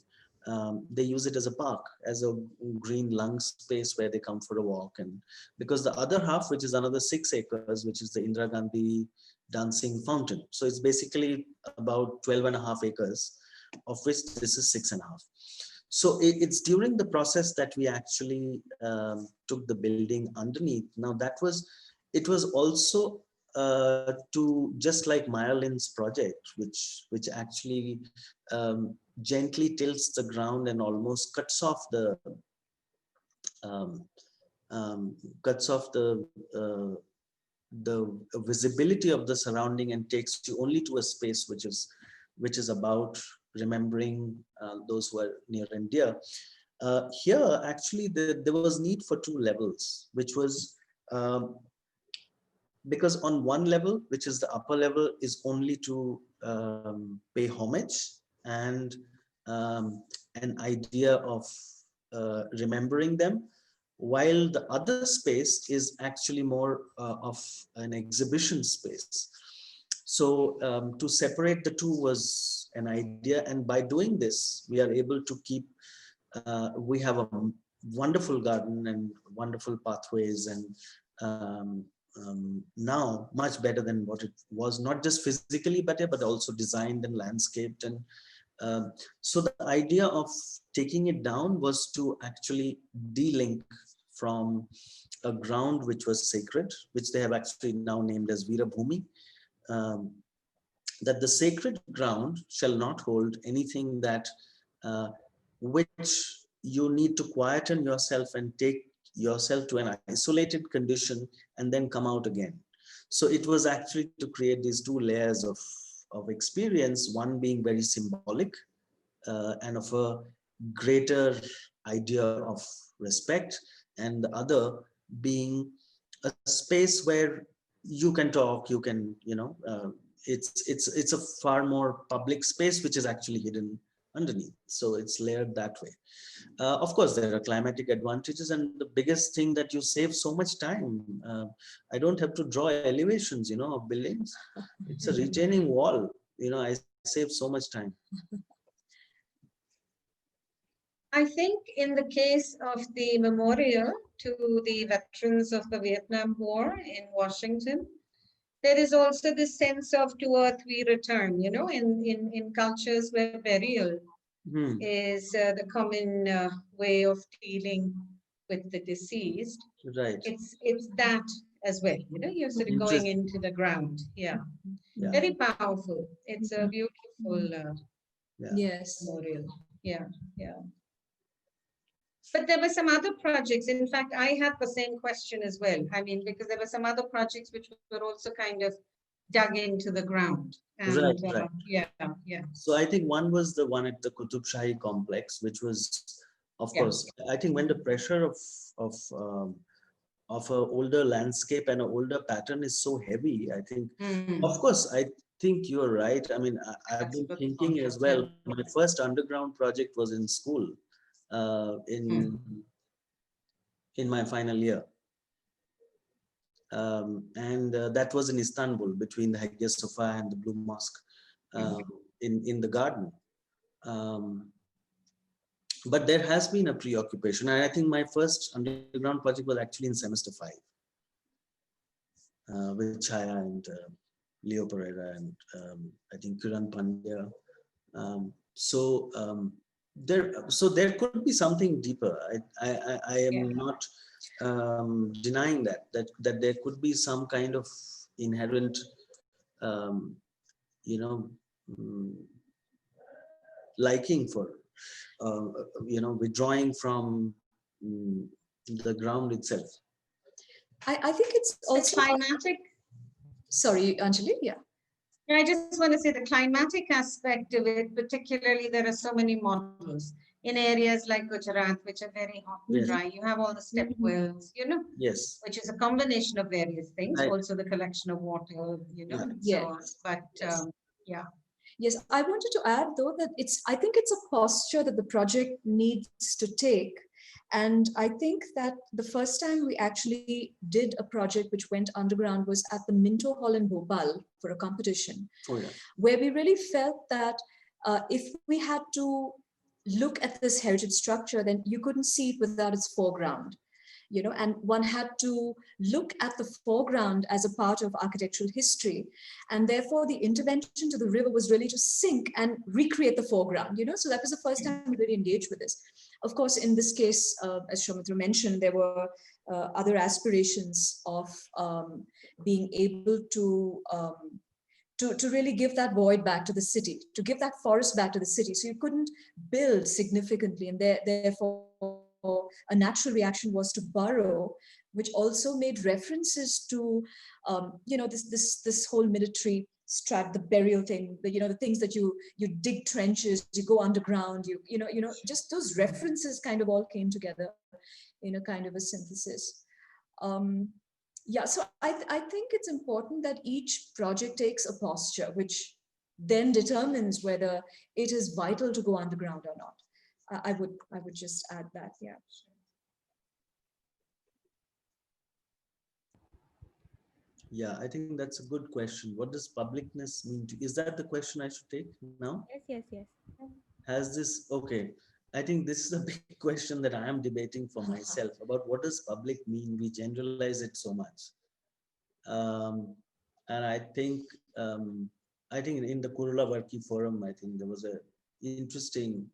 They use it as a park, as a green lung space where they come for a walk. And because the other half, which is another 6 acres, which is the Indira Gandhi dancing fountain. So it's basically about 12.5 acres, of which this is 6.5. So it's during the process that we actually took the building underneath. Now it was also to just like Maya Lin's project, which actually gently tilts the ground and almost cuts off um, cuts off the visibility of the surrounding and takes you only to a space which is about remembering those who are near and dear. Here, actually, there was need for two levels, which was um, because on one level, which is the upper level, is only to pay homage and an idea of remembering them, while the other space is actually more of an exhibition space. So to separate the two was an idea, and by doing this, we are able to keep, we have a wonderful garden and wonderful pathways, and now much better than what it was, not just physically, but also designed and landscaped. And so the idea of taking it down was to actually de-link from a ground which was sacred, which they have actually now named as Veera Bhumi, um, that the sacred ground shall not hold anything that which you need to quieten yourself and take yourself to an isolated condition and then come out again. So it was actually to create these two layers of experience, one being very symbolic and of a greater idea of respect, and the other being a space where you can talk, you can, it's a far more public space which is actually hidden underneath. So it's layered that way. Of course, there are climatic advantages, and the biggest thing that you save so much time. I don't have to draw elevations, of buildings. It's a retaining wall. I save so much time. I think in the case of the memorial to the veterans of the Vietnam War in Washington, there is also this sense of to earth we return, in cultures where burial is the common way of dealing with the deceased. Right. It's that as well, you're sort of going into the ground. Yeah. Very powerful. It's a beautiful Yes. memorial. Yeah. But there were some other projects. In fact, I had the same question as well. I mean, because there were some other projects which were also kind of dug into the ground. And, right. Yeah. So I think one was the one at the Qutub Shahi complex, which was, of course, I think when the pressure of an older landscape and an older pattern is so heavy, I think, of course, I think you're right. I mean, I've been thinking as well. My first underground project was in school. in my final year. That was in Istanbul, between the Hagia Sophia and the Blue Mosque, in the garden. But there has been a preoccupation, and I think my first underground project was actually in semester 5, with Chaya and Leo Pereira and I think Kiran Pandya. So there could be something deeper. I am not denying that there could be some kind of inherent, liking for, withdrawing from the ground itself. I think it's also climatic. Sorry, Anjali. Yeah. I just want to say the climatic aspect of it, particularly there are so many models in areas like Gujarat, which are very hot and dry. You have all the step wells, yes, which is a combination of various things, also the collection of water, and so on. But yeah. Yes, I wanted to add though that I think it's a posture that the project needs to take. And I think that the first time we actually did a project which went underground was at the Minto Hall in Bhopal for a competition, where we really felt that if we had to look at this heritage structure, then you couldn't see it without its foreground. And one had to look at the foreground as a part of architectural history. And therefore the intervention to the river was really to sink and recreate the foreground, so that was the first time we really engaged with this. Of course, in this case, as Soumitro mentioned, there were other aspirations of being able to really give that void back to the city, to give that forest back to the city. So you couldn't build significantly, and therefore a natural reaction was to burrow, which also made references to, this whole military strat, the burial thing, the things that you dig trenches, you go underground, just those references kind of all came together in a kind of a synthesis. So I think it's important that each project takes a posture, which then determines whether it is vital to go underground or not. I would just add that, yeah. Yeah, I think that's a good question. What does publicness mean to you? Is that the question I should take now? Yes. Has this, okay. I think this is a big question that I am debating for myself about what does public mean? We generalize it so much. And I think in the Kurula Varki Forum, I think there was a interesting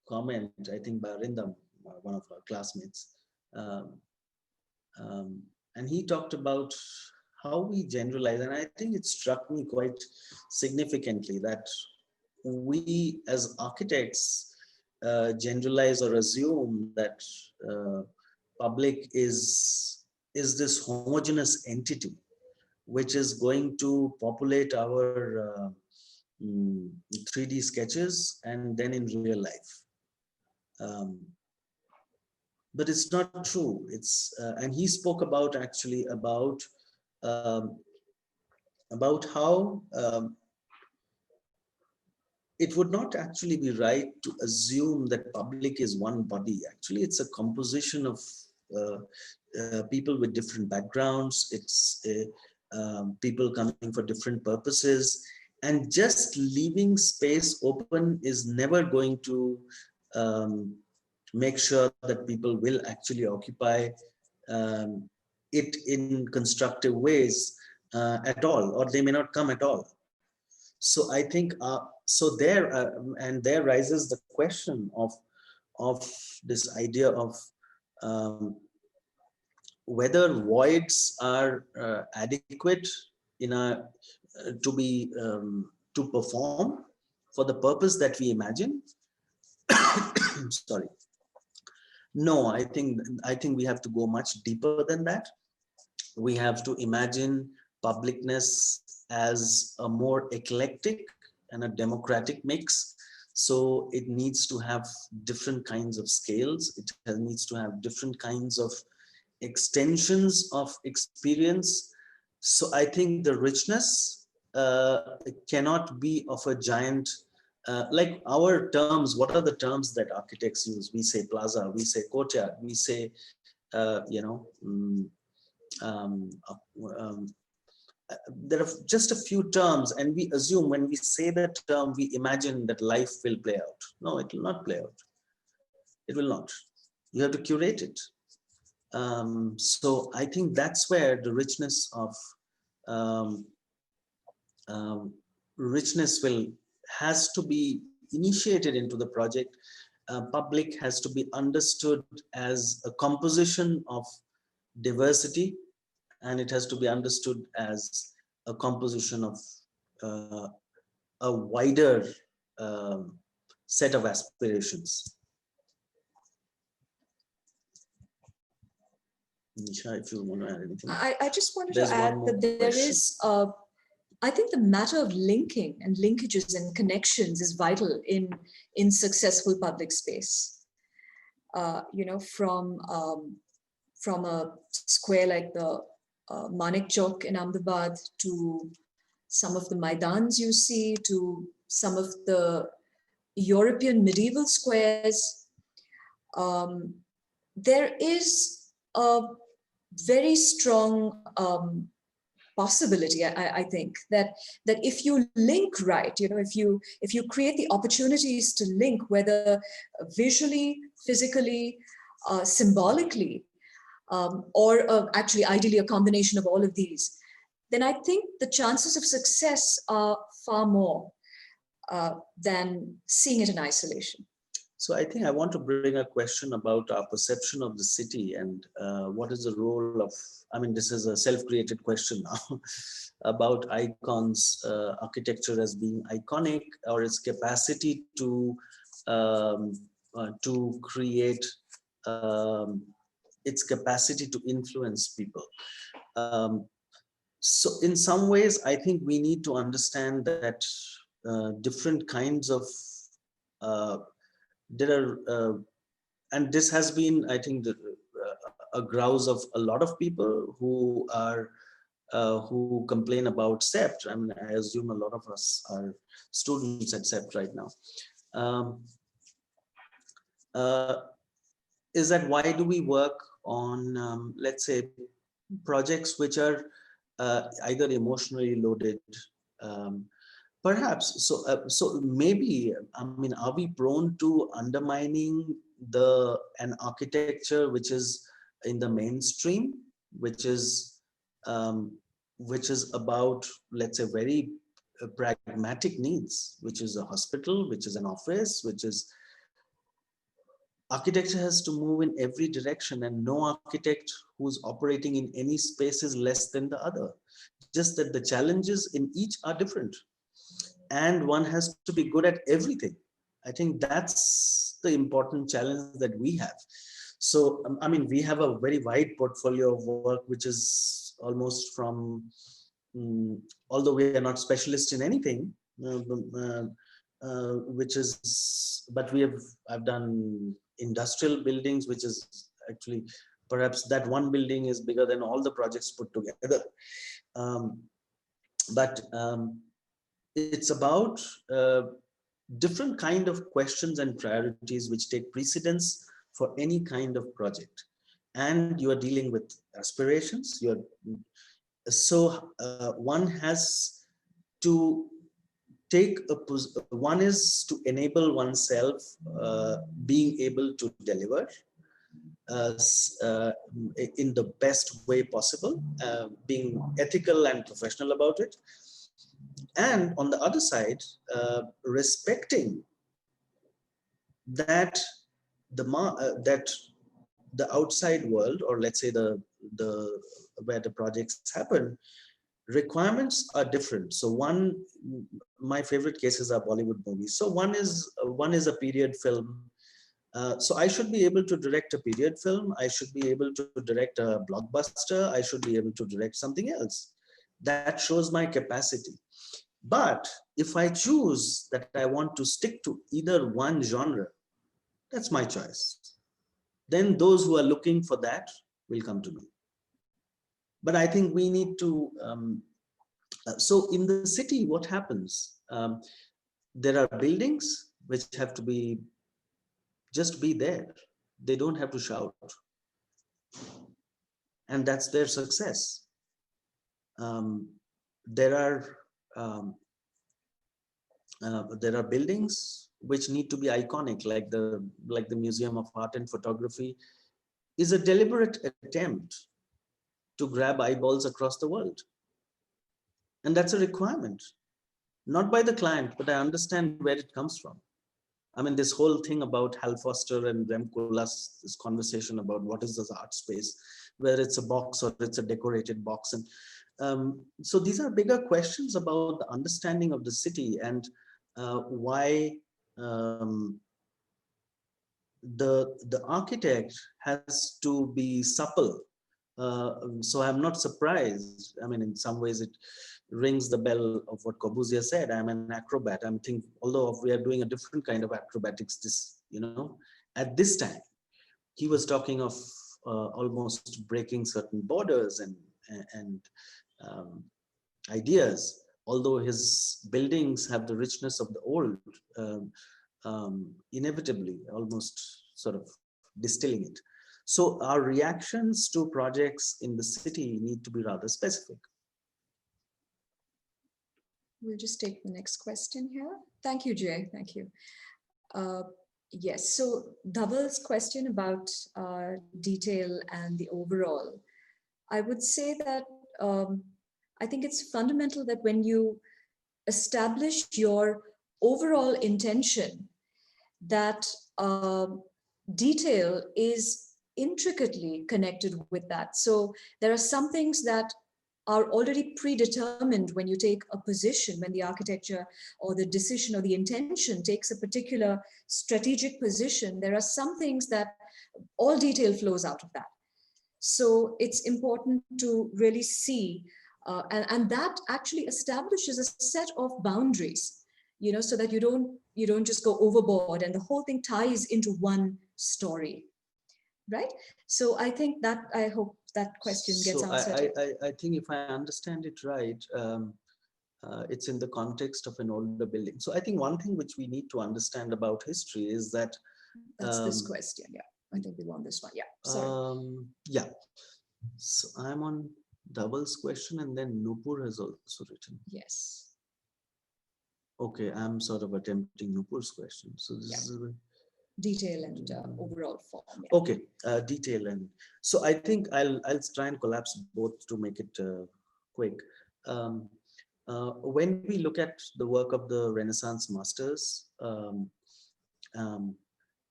comment, I think by Arindam, one of our classmates. And he talked about how we generalize, and I think it struck me quite significantly that we as architects generalize or assume that public is this homogeneous entity which is going to populate our 3D sketches and then in real life. But it's not true. It's and he spoke about actually about how it would not actually be right to assume that public is one body. Actually, it's a composition of people with different backgrounds. It's people coming for different purposes, and just leaving space open is never going to make sure that people will actually occupy it in constructive ways at all, or they may not come at all. So I think there rises the question of this idea of whether voids are adequate in to perform for the purpose that we imagine. Sorry. No, I think we have to go much deeper than that. We have to imagine publicness as a more eclectic and a democratic mix. So it needs to have different kinds of scales. It needs to have different kinds of extensions of experience. So I think the richness cannot be of a giant like our terms, what are the terms that architects use? We say plaza, we say courtyard, we say, there are just a few terms, and we assume when we say that term, we imagine that life will play out. No, it will not play out. It will not. You have to curate it. So I think that's where the richness of has to be initiated into the project. Public has to be understood as a composition of diversity, and it has to be understood as a composition of a wider set of aspirations. Nisha, if you want to add anything. I just wanted to add that there is, I think the matter of linking and linkages and connections is vital in successful public space. From a square like the Manik Chowk in Ahmedabad to some of the Maidans you see, to some of the European medieval squares, there is a very strong possibility, I think, that if you link right, if you create the opportunities to link, whether visually, physically, symbolically, or actually ideally a combination of all of these, then I think the chances of success are far more than seeing it in isolation. So I think I want to bring a question about our perception of the city and what is the role of, I mean, this is a self-created question now, about icons, architecture as being iconic, or its capacity to create, its capacity to influence people. So in some ways, I think we need to understand that different kinds of there are, and this has been, I think, a grouse of a lot of people who are who complain about CEPT. I mean, I assume a lot of us are students at CEPT right now. Is that why do we work on, let's say, projects which are either emotionally loaded? Perhaps, so maybe, I mean, are we prone to undermining an architecture which is in the mainstream, which is about, let's say, very pragmatic needs, which is a hospital, which is an office, which is, architecture has to move in every direction, and no architect who's operating in any space is less than the other. Just that the challenges in each are different. And one has to be good at everything. I think that's the important challenge that we have. So, I mean, we have a very wide portfolio of work, which is almost from, although we are not specialists in anything, which is, but I've done industrial buildings, which is actually, perhaps that one building is bigger than all the projects put together. It's about different kind of questions and priorities which take precedence for any kind of project. And you are dealing with aspirations. One has to take one is to enable oneself being able to deliver in the best way possible, being ethical and professional about it. And on the other side, respecting that the outside world, or let's say where the projects happen, requirements are different. So my favorite cases are Bollywood movies. So one is a period film. So I should be able to direct a period film. I should be able to direct a blockbuster. I should be able to direct something else. That shows my capacity. But if I choose that I want to stick to either one genre, that's my choice. Then those who are looking for that will come to me. But I think we need to, so in the city, what happens? there are buildings which have to be just be there. They don't have to shout. And that's their success. There are buildings which need to be iconic, like the Museum of Art and Photography is a deliberate attempt to grab eyeballs across the world. And that's a requirement, not by the client, but I understand where it comes from. I mean, this whole thing about Hal Foster and Rem Koolhaas, this conversation about what is this art space, whether it's a box or it's a decorated box. And so these are bigger questions about the understanding of the city and why the architect has to be supple. So I'm not surprised. I mean, in some ways it rings the bell of what Corbusier said. I'm an acrobat. I'm thinking, although we are doing a different kind of acrobatics, at this time, he was talking of almost breaking certain borders and ideas. Although his buildings have the richness of the old, inevitably, almost sort of distilling it. So our reactions to projects in the city need to be rather specific. We'll just take the next question here. Thank you, Jay. Thank you. Yes, so Dhaval's question about detail and the overall. I would say that I think it's fundamental that when you establish your overall intention, that detail is intricately connected with that. So there are some things that are already predetermined when you take a position, when the architecture or the decision or the intention takes a particular strategic position. There are some things that all detail flows out of that. So it's important to really see, and that actually establishes a set of boundaries, so that you don't just go overboard and the whole thing ties into one story. Right? So I think that, I hope that question gets answered. I think if I understand it right, it's in the context of an older building. So I think one thing which we need to understand about history is that... That's this question, yeah. I think we want this one, yeah. Sorry. Yeah. So I'm on Dhaval's question and then Nupur has also written. Yes. Okay, I'm sort of attempting Nupur's question. So this is detail and overall form. Yeah. Okay, detail and so I think I'll try and collapse both to make it quick. When we look at the work of the Renaissance masters,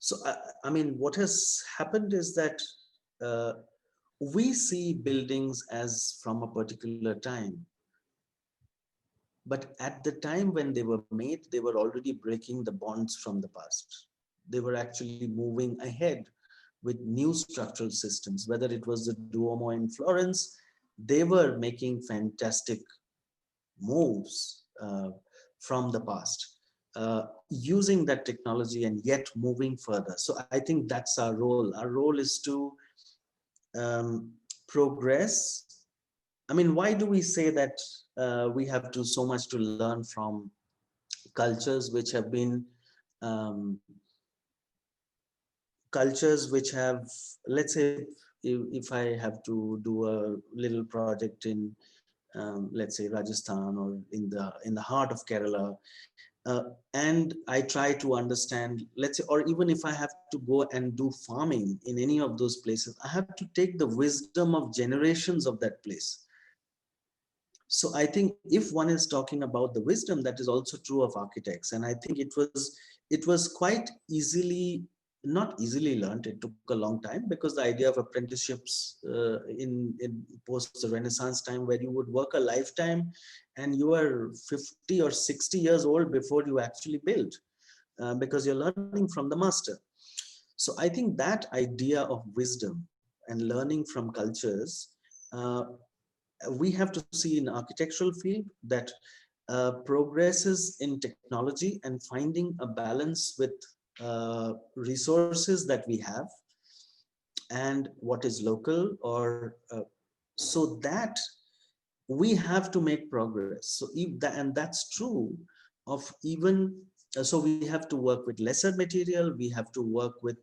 so I mean, what has happened is that we see buildings as from a particular time. But at the time when they were made, they were already breaking the bonds from the past. They were actually moving ahead with new structural systems, whether it was the Duomo in Florence, they were making fantastic moves from the past, using that technology and yet moving further. So I think that's our role. Our role is to progress. I mean, why do we say that we have so much to learn from cultures which have been let's say, if I have to do a little project in, let's say, Rajasthan or in the heart of Kerala, and I try to understand, let's say, or even if I have to go and do farming in any of those places, I have to take the wisdom of generations of that place. So I think if one is talking about the wisdom, that is also true of architects. And I think it was quite not easily learned. It took a long time because the idea of apprenticeships in post the Renaissance time, where you would work a lifetime and you are 50 or 60 years old before you actually build, because you're learning from the master. So I think that idea of wisdom and learning from cultures, we have to see in the architectural field that progresses in technology and finding a balance with resources that we have and what is local, or so that we have to make progress. So if that, and that's true even, so we have to work with lesser material, we have to work with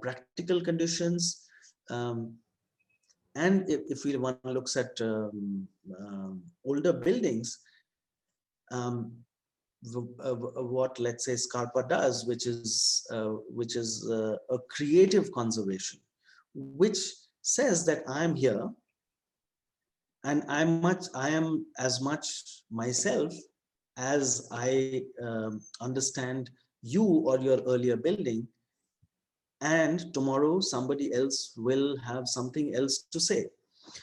practical conditions. And if one looks at older buildings, what, let's say, Scarpa does, which is a creative conservation, which says that I'm here and I am as much myself as I understand you or your earlier building, and tomorrow somebody else will have something else to say.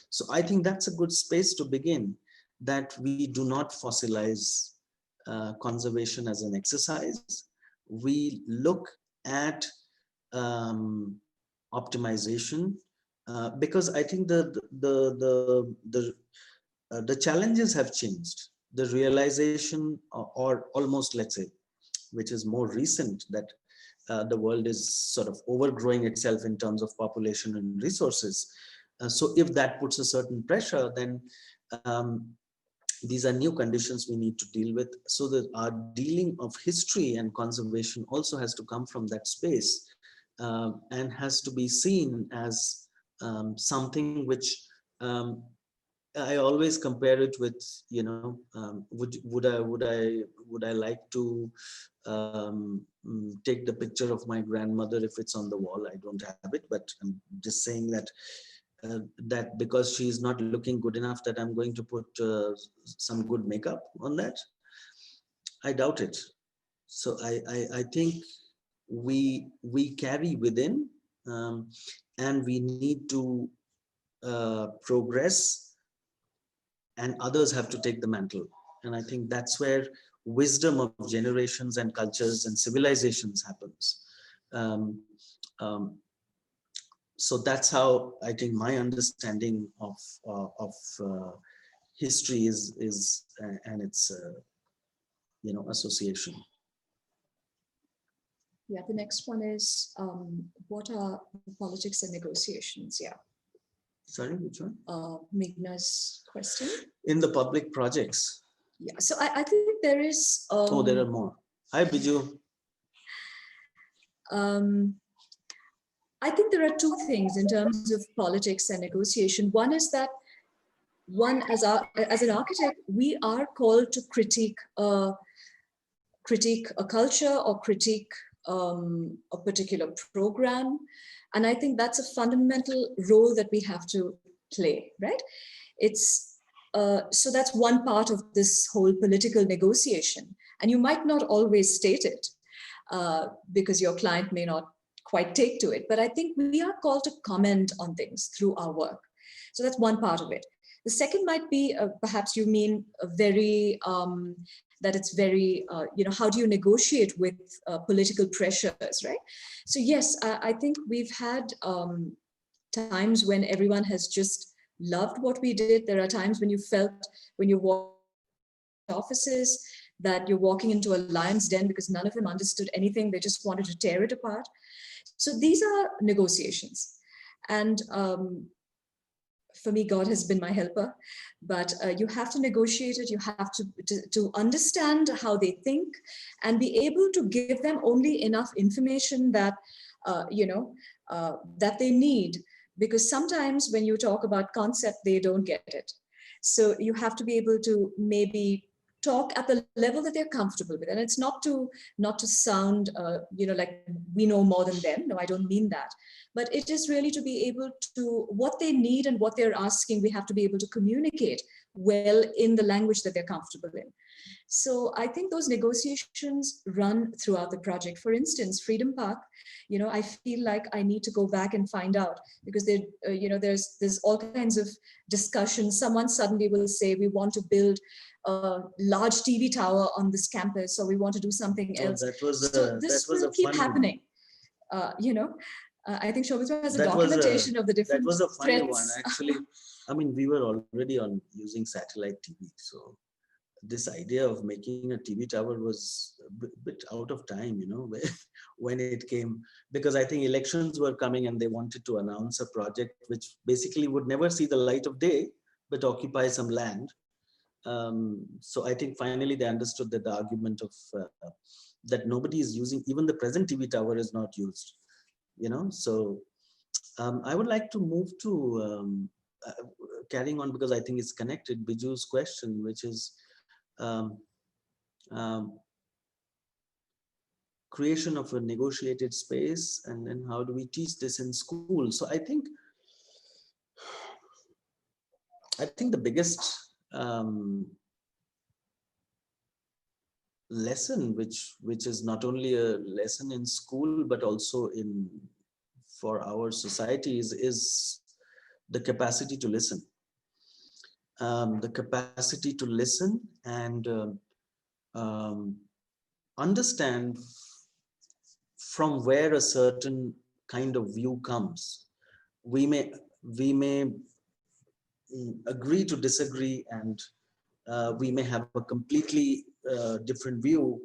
So I think that's a good space to begin, that we do not fossilize conservation as an exercise. We look at optimization, because I think the challenges have changed. The realization, or almost, let's say, which is more recent, that the world is sort of overgrowing itself in terms of population and resources. So if that puts a certain pressure, then these are new conditions we need to deal with. So that our dealing of history and conservation also has to come from that space, and has to be seen as something which I always compare it with, you know, would I like to take the picture of my grandmother if it's on the wall? I don't have it, but I'm just saying that that because she's not looking good enough, that I'm going to put some good makeup on that. I doubt it. So I think we carry within, and we need to progress, and others have to take the mantle. And I think that's where wisdom of generations and cultures and civilizations happens. So that's how I think my understanding of history is and its you know, association. Yeah, the next one is, what are politics and negotiations? Yeah. Sorry, which one? Meghna's question. In the public projects. Yeah, so I think there is. Oh, there are more. Hi, Biju. I think there are two things in terms of politics and negotiation. One is that as an architect, we are called to critique a culture or critique a particular program. And I think that's a fundamental role that we have to play, right? It's so that's one part of this whole political negotiation. And you might not always state it because your client may not quite take to it, but I think we are called to comment on things through our work. So that's one part of it. The second might be, perhaps you mean a very, that it's very, you know, how do you negotiate with political pressures, right? So yes, I think we've had times when everyone has just loved what we did. There are times when you felt, when you walk offices, that you're walking into a lion's den because none of them understood anything. They just wanted to tear it apart. So these are negotiations. And for me, God has been my helper, but you have to negotiate it. You have to understand how they think and be able to give them only enough information that, you know, that they need. Because sometimes when you talk about concept, they don't get it. So you have to be able to maybe talk at the level that they're comfortable with. And it's not to sound, you know, like we know more than them. No, I don't mean that. But it is really to be able to, what they need and what they're asking, we have to be able to communicate well in the language that they're comfortable in. So I think those negotiations run throughout the project. For instance, Freedom Park, you know, I feel like I need to go back and find out, because there, you know, there's all kinds of discussions. Someone suddenly will say, we want to build a large TV tower on this campus, or we want to do something else. So this will keep happening. You know, I think Soumitro has a documentation of the different threats. That was a funny one, actually. I mean, we were already using satellite TV, so this idea of making a TV tower was a bit out of time, you know, when it came, because I think elections were coming and they wanted to announce a project which basically would never see the light of day, but occupy some land. So I think finally they understood that the argument of that nobody is using, even the present TV tower is not used, So I would like to move to carrying on, because I think it's connected, Biju's question, which is um, creation of a negotiated space, and then how do we teach this in school? So I think the biggest lesson, which is not only a lesson in school but also for our societies, is the capacity to listen. The capacity to listen and understand from where a certain kind of view comes. We may agree to disagree, and we may have a completely different view,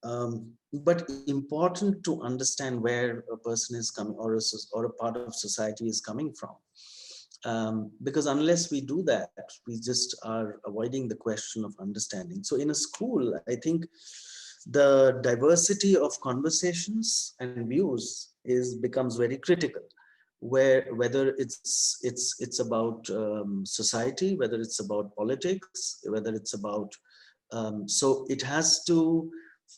but important to understand where a person is coming, or a part of society is coming from. Because unless we do that, we just are avoiding the question of understanding. So in a school, I think the diversity of conversations and views becomes very critical, whether it's about society, whether it's about politics, whether it's about so it has to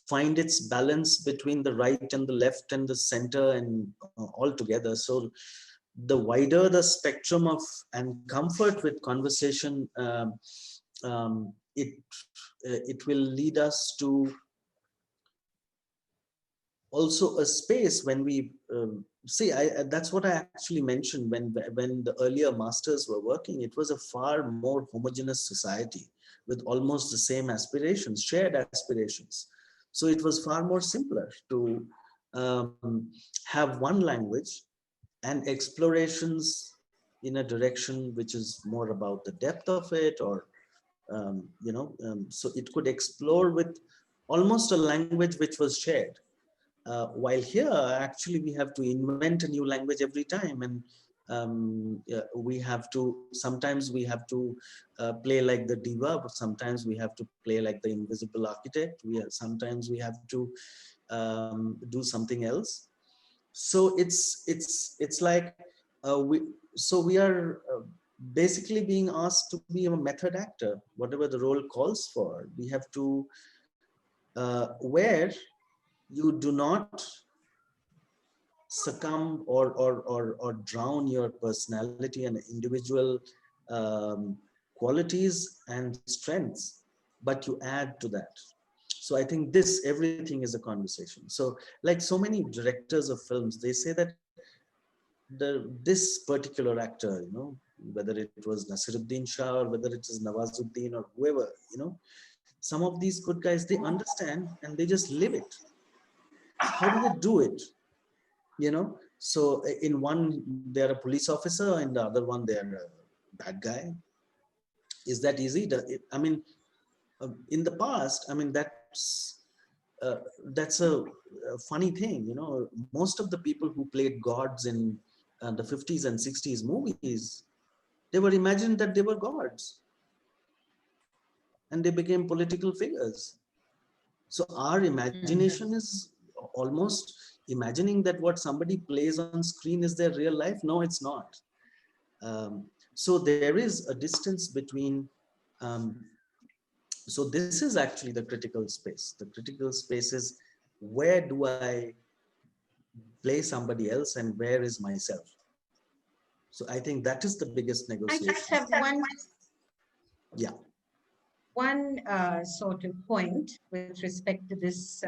find its balance between the right and the left and the center, and all together. So the wider the spectrum of and comfort with conversation, it will lead us to also a space when we see. That's what I actually mentioned when the earlier masters were working. It was a far more homogeneous society with almost the same aspirations, shared aspirations. So it was far more simpler to have one language and explorations in a direction which is more about the depth of it, or so it could explore with almost a language which was shared. While here, actually, we have to invent a new language every time, and sometimes we have to play like the diva, but sometimes we have to play like the invisible architect. Sometimes we have to do something else. So it's like we are basically being asked to be a method actor, whatever the role calls for. We have to where you do not succumb or drown your personality and individual qualities and strengths, but you add to that. So I think everything is a conversation. So like so many directors of films, they say that this particular actor, whether it was Nasiruddin Shah or whether it is Nawazuddin or whoever, some of these good guys, they understand and they just live it. How do they do it? So in one, they're a police officer, in the other one, they're a bad guy. Is that easy? I mean, in the past, I mean, that's a funny thing, most of the people who played gods in the 50s and 60s movies, they were imagined that they were gods and they became political figures. So our imagination is almost imagining that what somebody plays on screen is their real life. No, it's not. So there is a distance between so this is actually the critical space. The critical space is, where do I play somebody else and where is myself? So I think that is the biggest negotiation. I just have one sort of point with respect to this,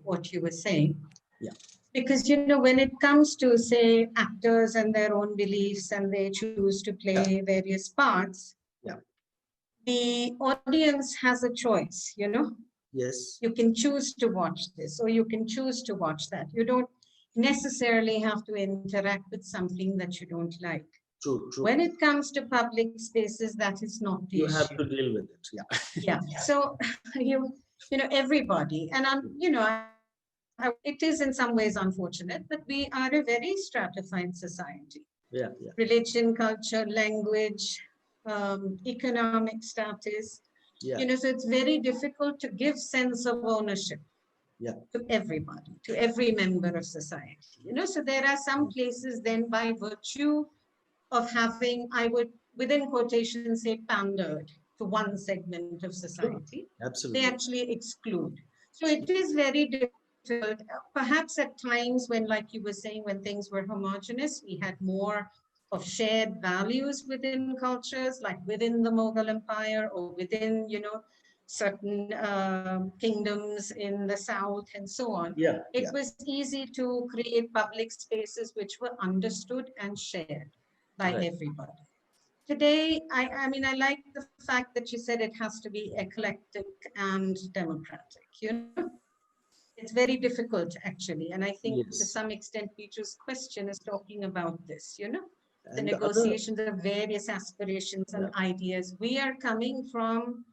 what you were saying. Yeah. Because, when it comes to, say, actors and their own beliefs and they choose to play various parts, the audience has a choice, Yes. You can choose to watch this or you can choose to watch that. You don't necessarily have to interact with something that you don't like. True. When it comes to public spaces, that is not the issue. You have to deal with it. Yeah. So, everybody, and it is in some ways unfortunate, but we are a very stratified society. Yeah. Religion, culture, language, economic status. Yeah. You know, so it's very difficult to give sense of ownership to everybody, to every member of society. You know, so there are some places then by virtue of having, I would, within quotation, say pandered to one segment of society, Absolutely. they actually exclude. So it is very difficult. Perhaps at times when, like you were saying, when things were homogenous, we had more of shared values within cultures, like within the Mughal Empire or within, you know, certain kingdoms in the south and so on. It was easy to create public spaces which were understood and shared by everybody. Today, I mean, I like the fact that you said it has to be eclectic and democratic, you know? It's very difficult, actually. And I think to Yes. some extent, Peter's question is talking about this, you know? The And the other, negotiations of various aspirations and ideas. We are coming from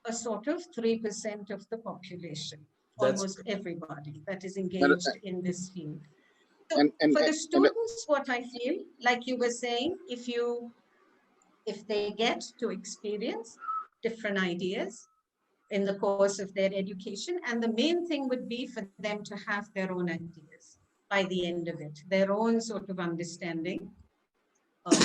a sort of 3% of the population, that's almost everybody that is And, engaged in this field. So and, for the and students, what I feel, like you were saying, if they get to experience different ideas in the course of their education, and the main thing would be for them to have their own ideas by the end of it, their own sort of understanding of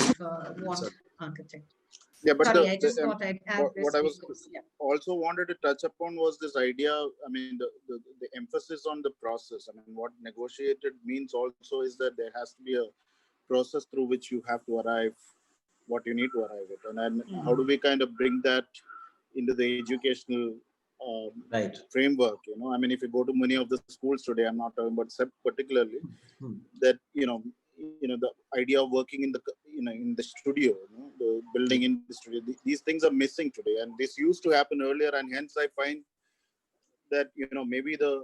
what architecture. yeah, but Sorry, I just thought I'd add what this I was because, also wanted to touch upon was this idea. I mean, the emphasis on the process. I mean, what negotiated means also is that there has to be a process through which you have to arrive what you need to arrive at, and then how do we kind of bring that into the educational framework? You know, I mean, if you go to many of the schools today, I'm not talking about SEP particularly, that the idea of working in the in the studio, the building in the studio, these things are missing today, and this used to happen earlier, and hence I find that maybe the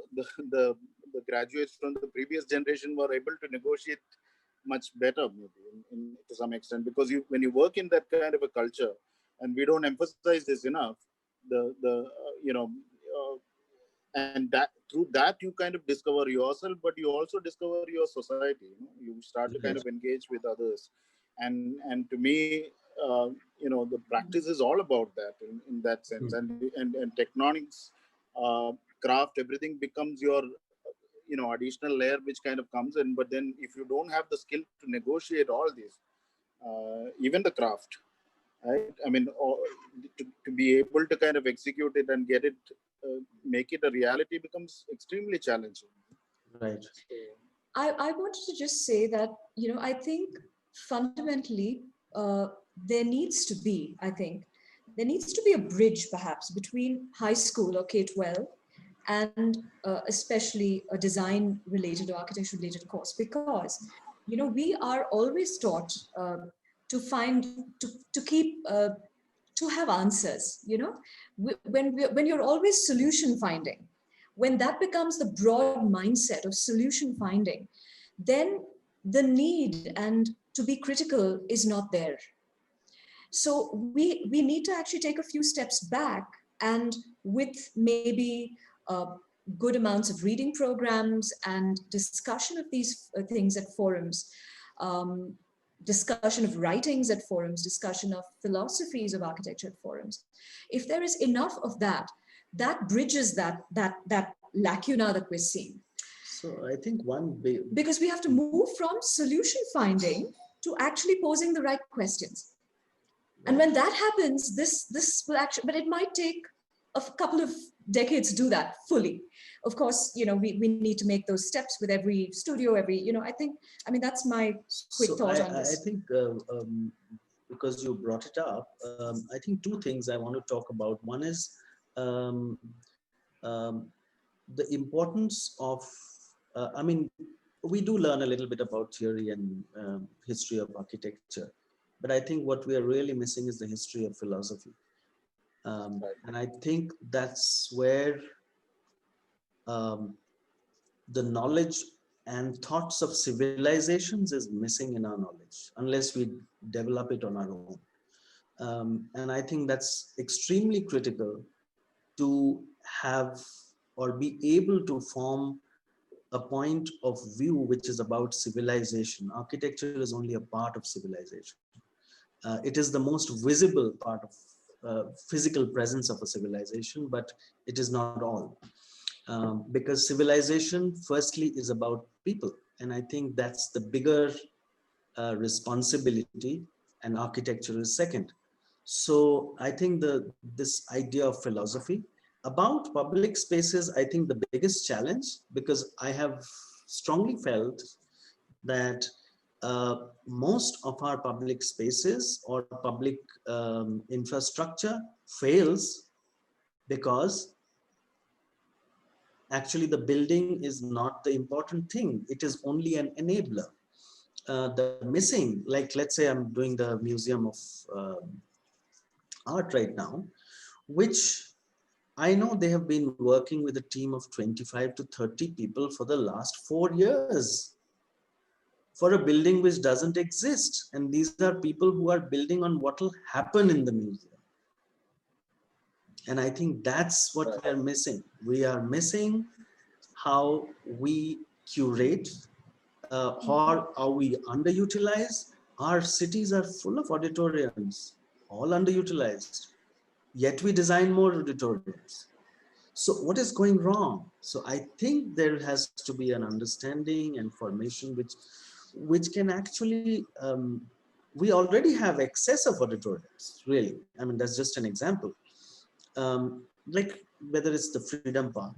graduates from the previous generation were able to negotiate much better, maybe to some extent, because when you work in that kind of a culture, and we don't emphasize this enough, and that through that you kind of discover yourself, but you also discover your society. You start to kind of engage with others, and to me, the practice is all about that in that sense, and tectonics, craft, everything becomes your additional layer which kind of comes in. But then if you don't have the skill to negotiate all these, even the craft, right, I mean, to be able to kind of execute it and get it, make it a reality, becomes extremely challenging. Right. I wanted to just say that, I think fundamentally there needs to be a bridge perhaps between high school or K-12 and especially a design related or architecture related course, because, we are always taught to have answers, when you're always solution finding, when that becomes the broad mindset of solution finding, then the need and to be critical is not there. So we need to actually take a few steps back, and with maybe good amounts of reading programs and discussion of these things at forums, discussion of writings at forums, discussion of philosophies of architecture at forums. If there is enough of that, that bridges that lacuna that we're seeing. So I think because we have to move from solution finding to actually posing the right questions. And when that happens, this will actually, but it might take a couple of decades to do that fully. Of course, we need to make those steps with every studio, I mean, that's my quick thought on this. I think because you brought it up, I think two things I want to talk about. One is the importance of, I mean, we do learn a little bit about theory and history of architecture, but I think what we are really missing is the history of philosophy. And I think that's where the knowledge and thoughts of civilizations is missing in our knowledge, unless we develop it on our own. And I think that's extremely critical to have or be able to form a point of view which is about civilization. Architecture is only a part of civilization. It is the most visible part of physical presence of a civilization, but it is not all. Because civilization firstly is about people. And I think that's the bigger responsibility, and architecture is second. So I think this idea of philosophy about public spaces, I think the biggest challenge, because I have strongly felt that most of our public spaces or public infrastructure fails because actually the building is not the important thing. It is only an enabler. The missing, like let's say I'm doing the Museum of Art right now, which I know they have been working with a team of 25 to 30 people for the last 4 years for a building which doesn't exist. And these are people who are building on what will happen in the museum. And I think that's what we are missing. We are missing how we curate, how we underutilize. Our cities are full of auditoriums, all underutilized, yet we design more auditoriums. So what is going wrong? So I think there has to be an understanding and formation which can actually, we already have excess of auditoriums, really. I mean, that's just an example. Like whether it's the Freedom Park.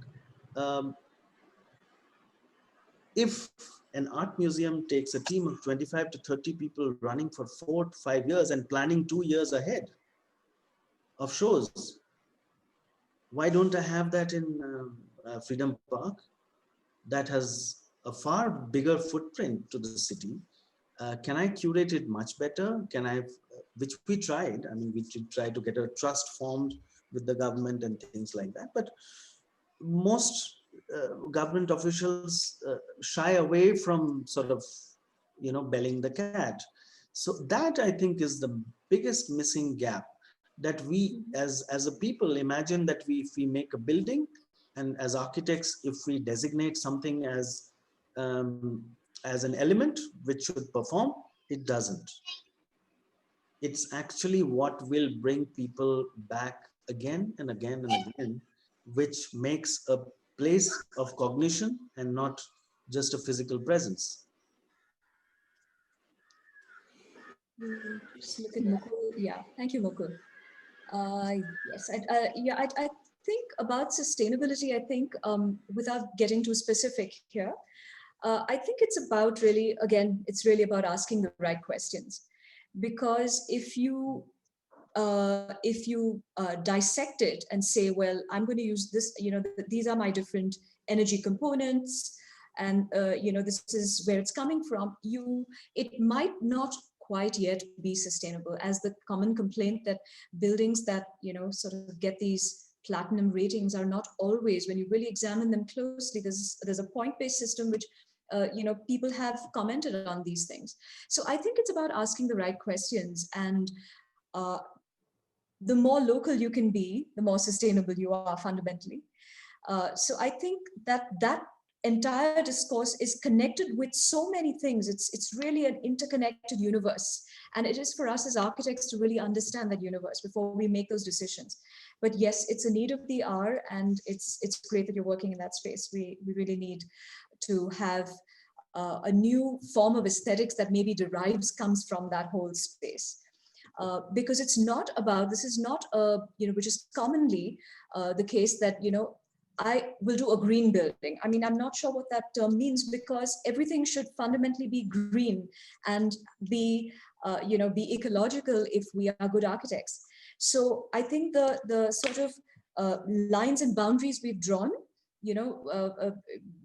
If an art museum takes a team of 25 to 30 people running for 4 to 5 years and planning 2 years ahead of shows, why don't I have that in Freedom Park? That has a far bigger footprint to the city. Can I curate it much better? Can I, which we tried. I mean, we tried to get a trust formed with the government and things like that. But most government officials shy away from sort of, belling the cat. So that I think is the biggest missing gap, that we as a people imagine that if we make a building, and as architects, if we designate something as an element which should perform, it doesn't. It's actually what will bring people back again and again and again, which makes a place of cognition and not just a physical presence. Just look at Mukul. Yeah, thank you, Mukul. Yes, I think about sustainability. I think without getting too specific here, I think it's about really, again, it's really about asking the right questions. Because if you dissect it and say, well, I'm going to use this, these are my different energy components, and this is where it's coming from, it might not quite yet be sustainable, as the common complaint that buildings that sort of get these platinum ratings are not always, when you really examine them closely, there's a point-based system which people have commented on these things. So I think it's about asking the right questions, and the more local you can be, the more sustainable you are fundamentally. So I think that entire discourse is connected with so many things. It's really an interconnected universe. And it is for us as architects to really understand that universe before we make those decisions. But yes, it's a need of the hour, and it's great that you're working in that space. We really need to have a new form of aesthetics that maybe comes from that whole space. Because it's not about, this is not which is commonly the case that, I will do a green building. I mean, I'm not sure what that term means, because everything should fundamentally be green and be ecological if we are good architects. So I think the sort of lines and boundaries we've drawn,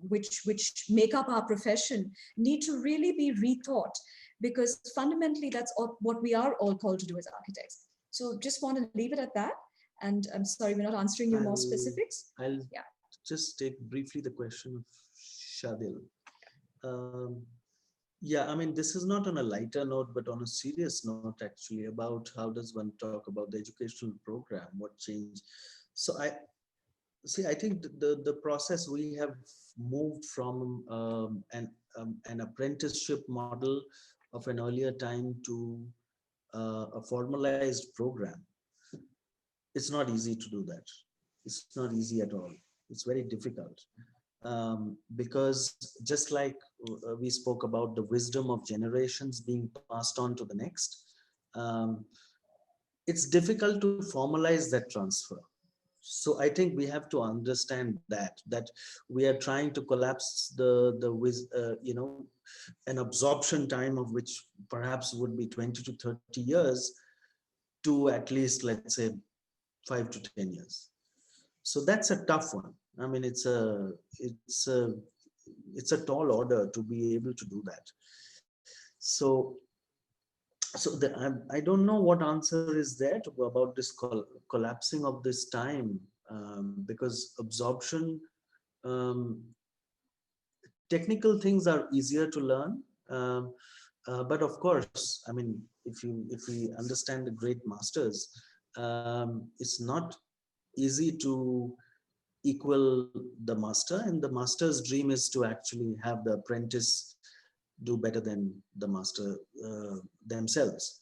which make up our profession, need to really be rethought, because fundamentally that's what we are all called to do as architects. So just want to leave it at that. And I'm sorry, we're not answering you more specifics. I'll just take briefly the question of Shadil. Yeah, I mean, this is not on a lighter note, but on a serious note, actually, about how does one talk about the educational program, what change. So I think the process, we have moved from an apprenticeship model of an earlier time to a formalized program. it's not easy to do that. It's not easy at all. It's very difficult. Because just like we spoke about the wisdom of generations being passed on to the next, it's difficult to formalize that transfer. So I think we have to understand that we are trying to collapse an absorption time of which perhaps would be 20 to 30 years to at least, let's say, 5 to 10 years. So that's a tough one. I mean, it's a tall order to be able to do that. So I don't know what answer is there about this collapsing of this time, because absorption, technical things are easier to learn, but of course, I mean, if we understand the great masters, it's not easy to equal the master, and the master's dream is to actually have the apprentice do better than the master themselves.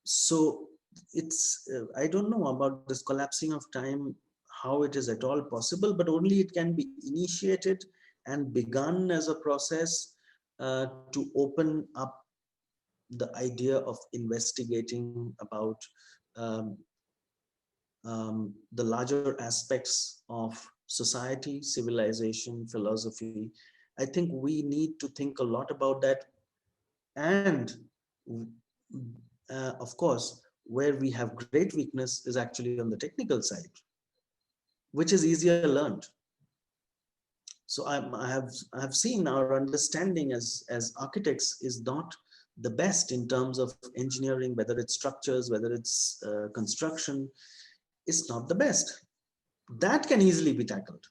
So it's I don't know about this collapsing of time, how it is at all possible, but only it can be initiated and begun as a process to open up the idea of investigating about the larger aspects of society, civilization, philosophy. I think we need to think a lot about that. And of course, where we have great weakness is actually on the technical side, which is easier learned. So I have seen our understanding as architects is not the best in terms of engineering, whether it's structures, whether it's construction. It's not the best. That can easily be tackled.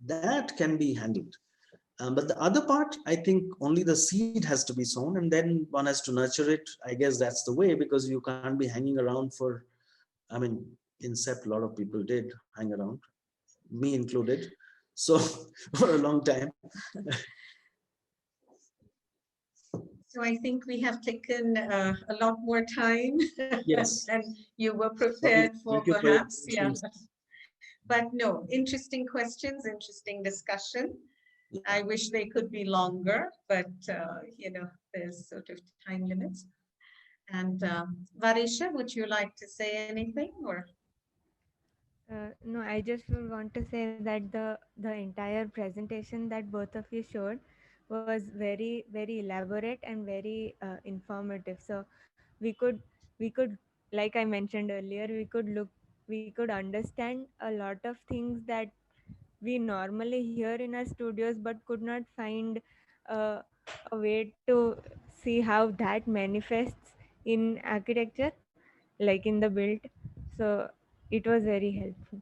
That can be handled. But the other part, I think only the seed has to be sown, and then one has to nurture it. I guess that's the way, because you can't be hanging around for, I mean, in SEP, a lot of people did hang around, me included. So for a long time. So I think we have taken a lot more time Yes. than you were prepared for, perhaps. Yeah. But no, interesting questions, interesting discussion. I wish they could be longer, but there's sort of time limits. And Varisha, would you like to say anything, or? No, I just would want to say that the entire presentation that both of you showed was very, very elaborate and very informative. So we could, like I mentioned earlier, we could understand a lot of things that we normally hear in our studios, but could not find a way to see how that manifests in architecture, like in the build. So it was very helpful.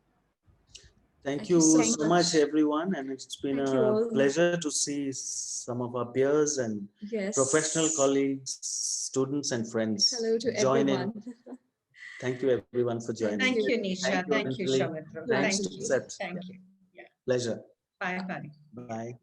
Thank you so much, everyone. And it's been a all. pleasure to see some of our peers and professional colleagues, students and friends. Hello to join everyone. in. Thank you, everyone, for joining. Thank you, Nisha. Thank you, Anjali. Soumitro. Thanks, Thank you. Seth. Thank you. Yeah. Pleasure. Bye, bye. Bye.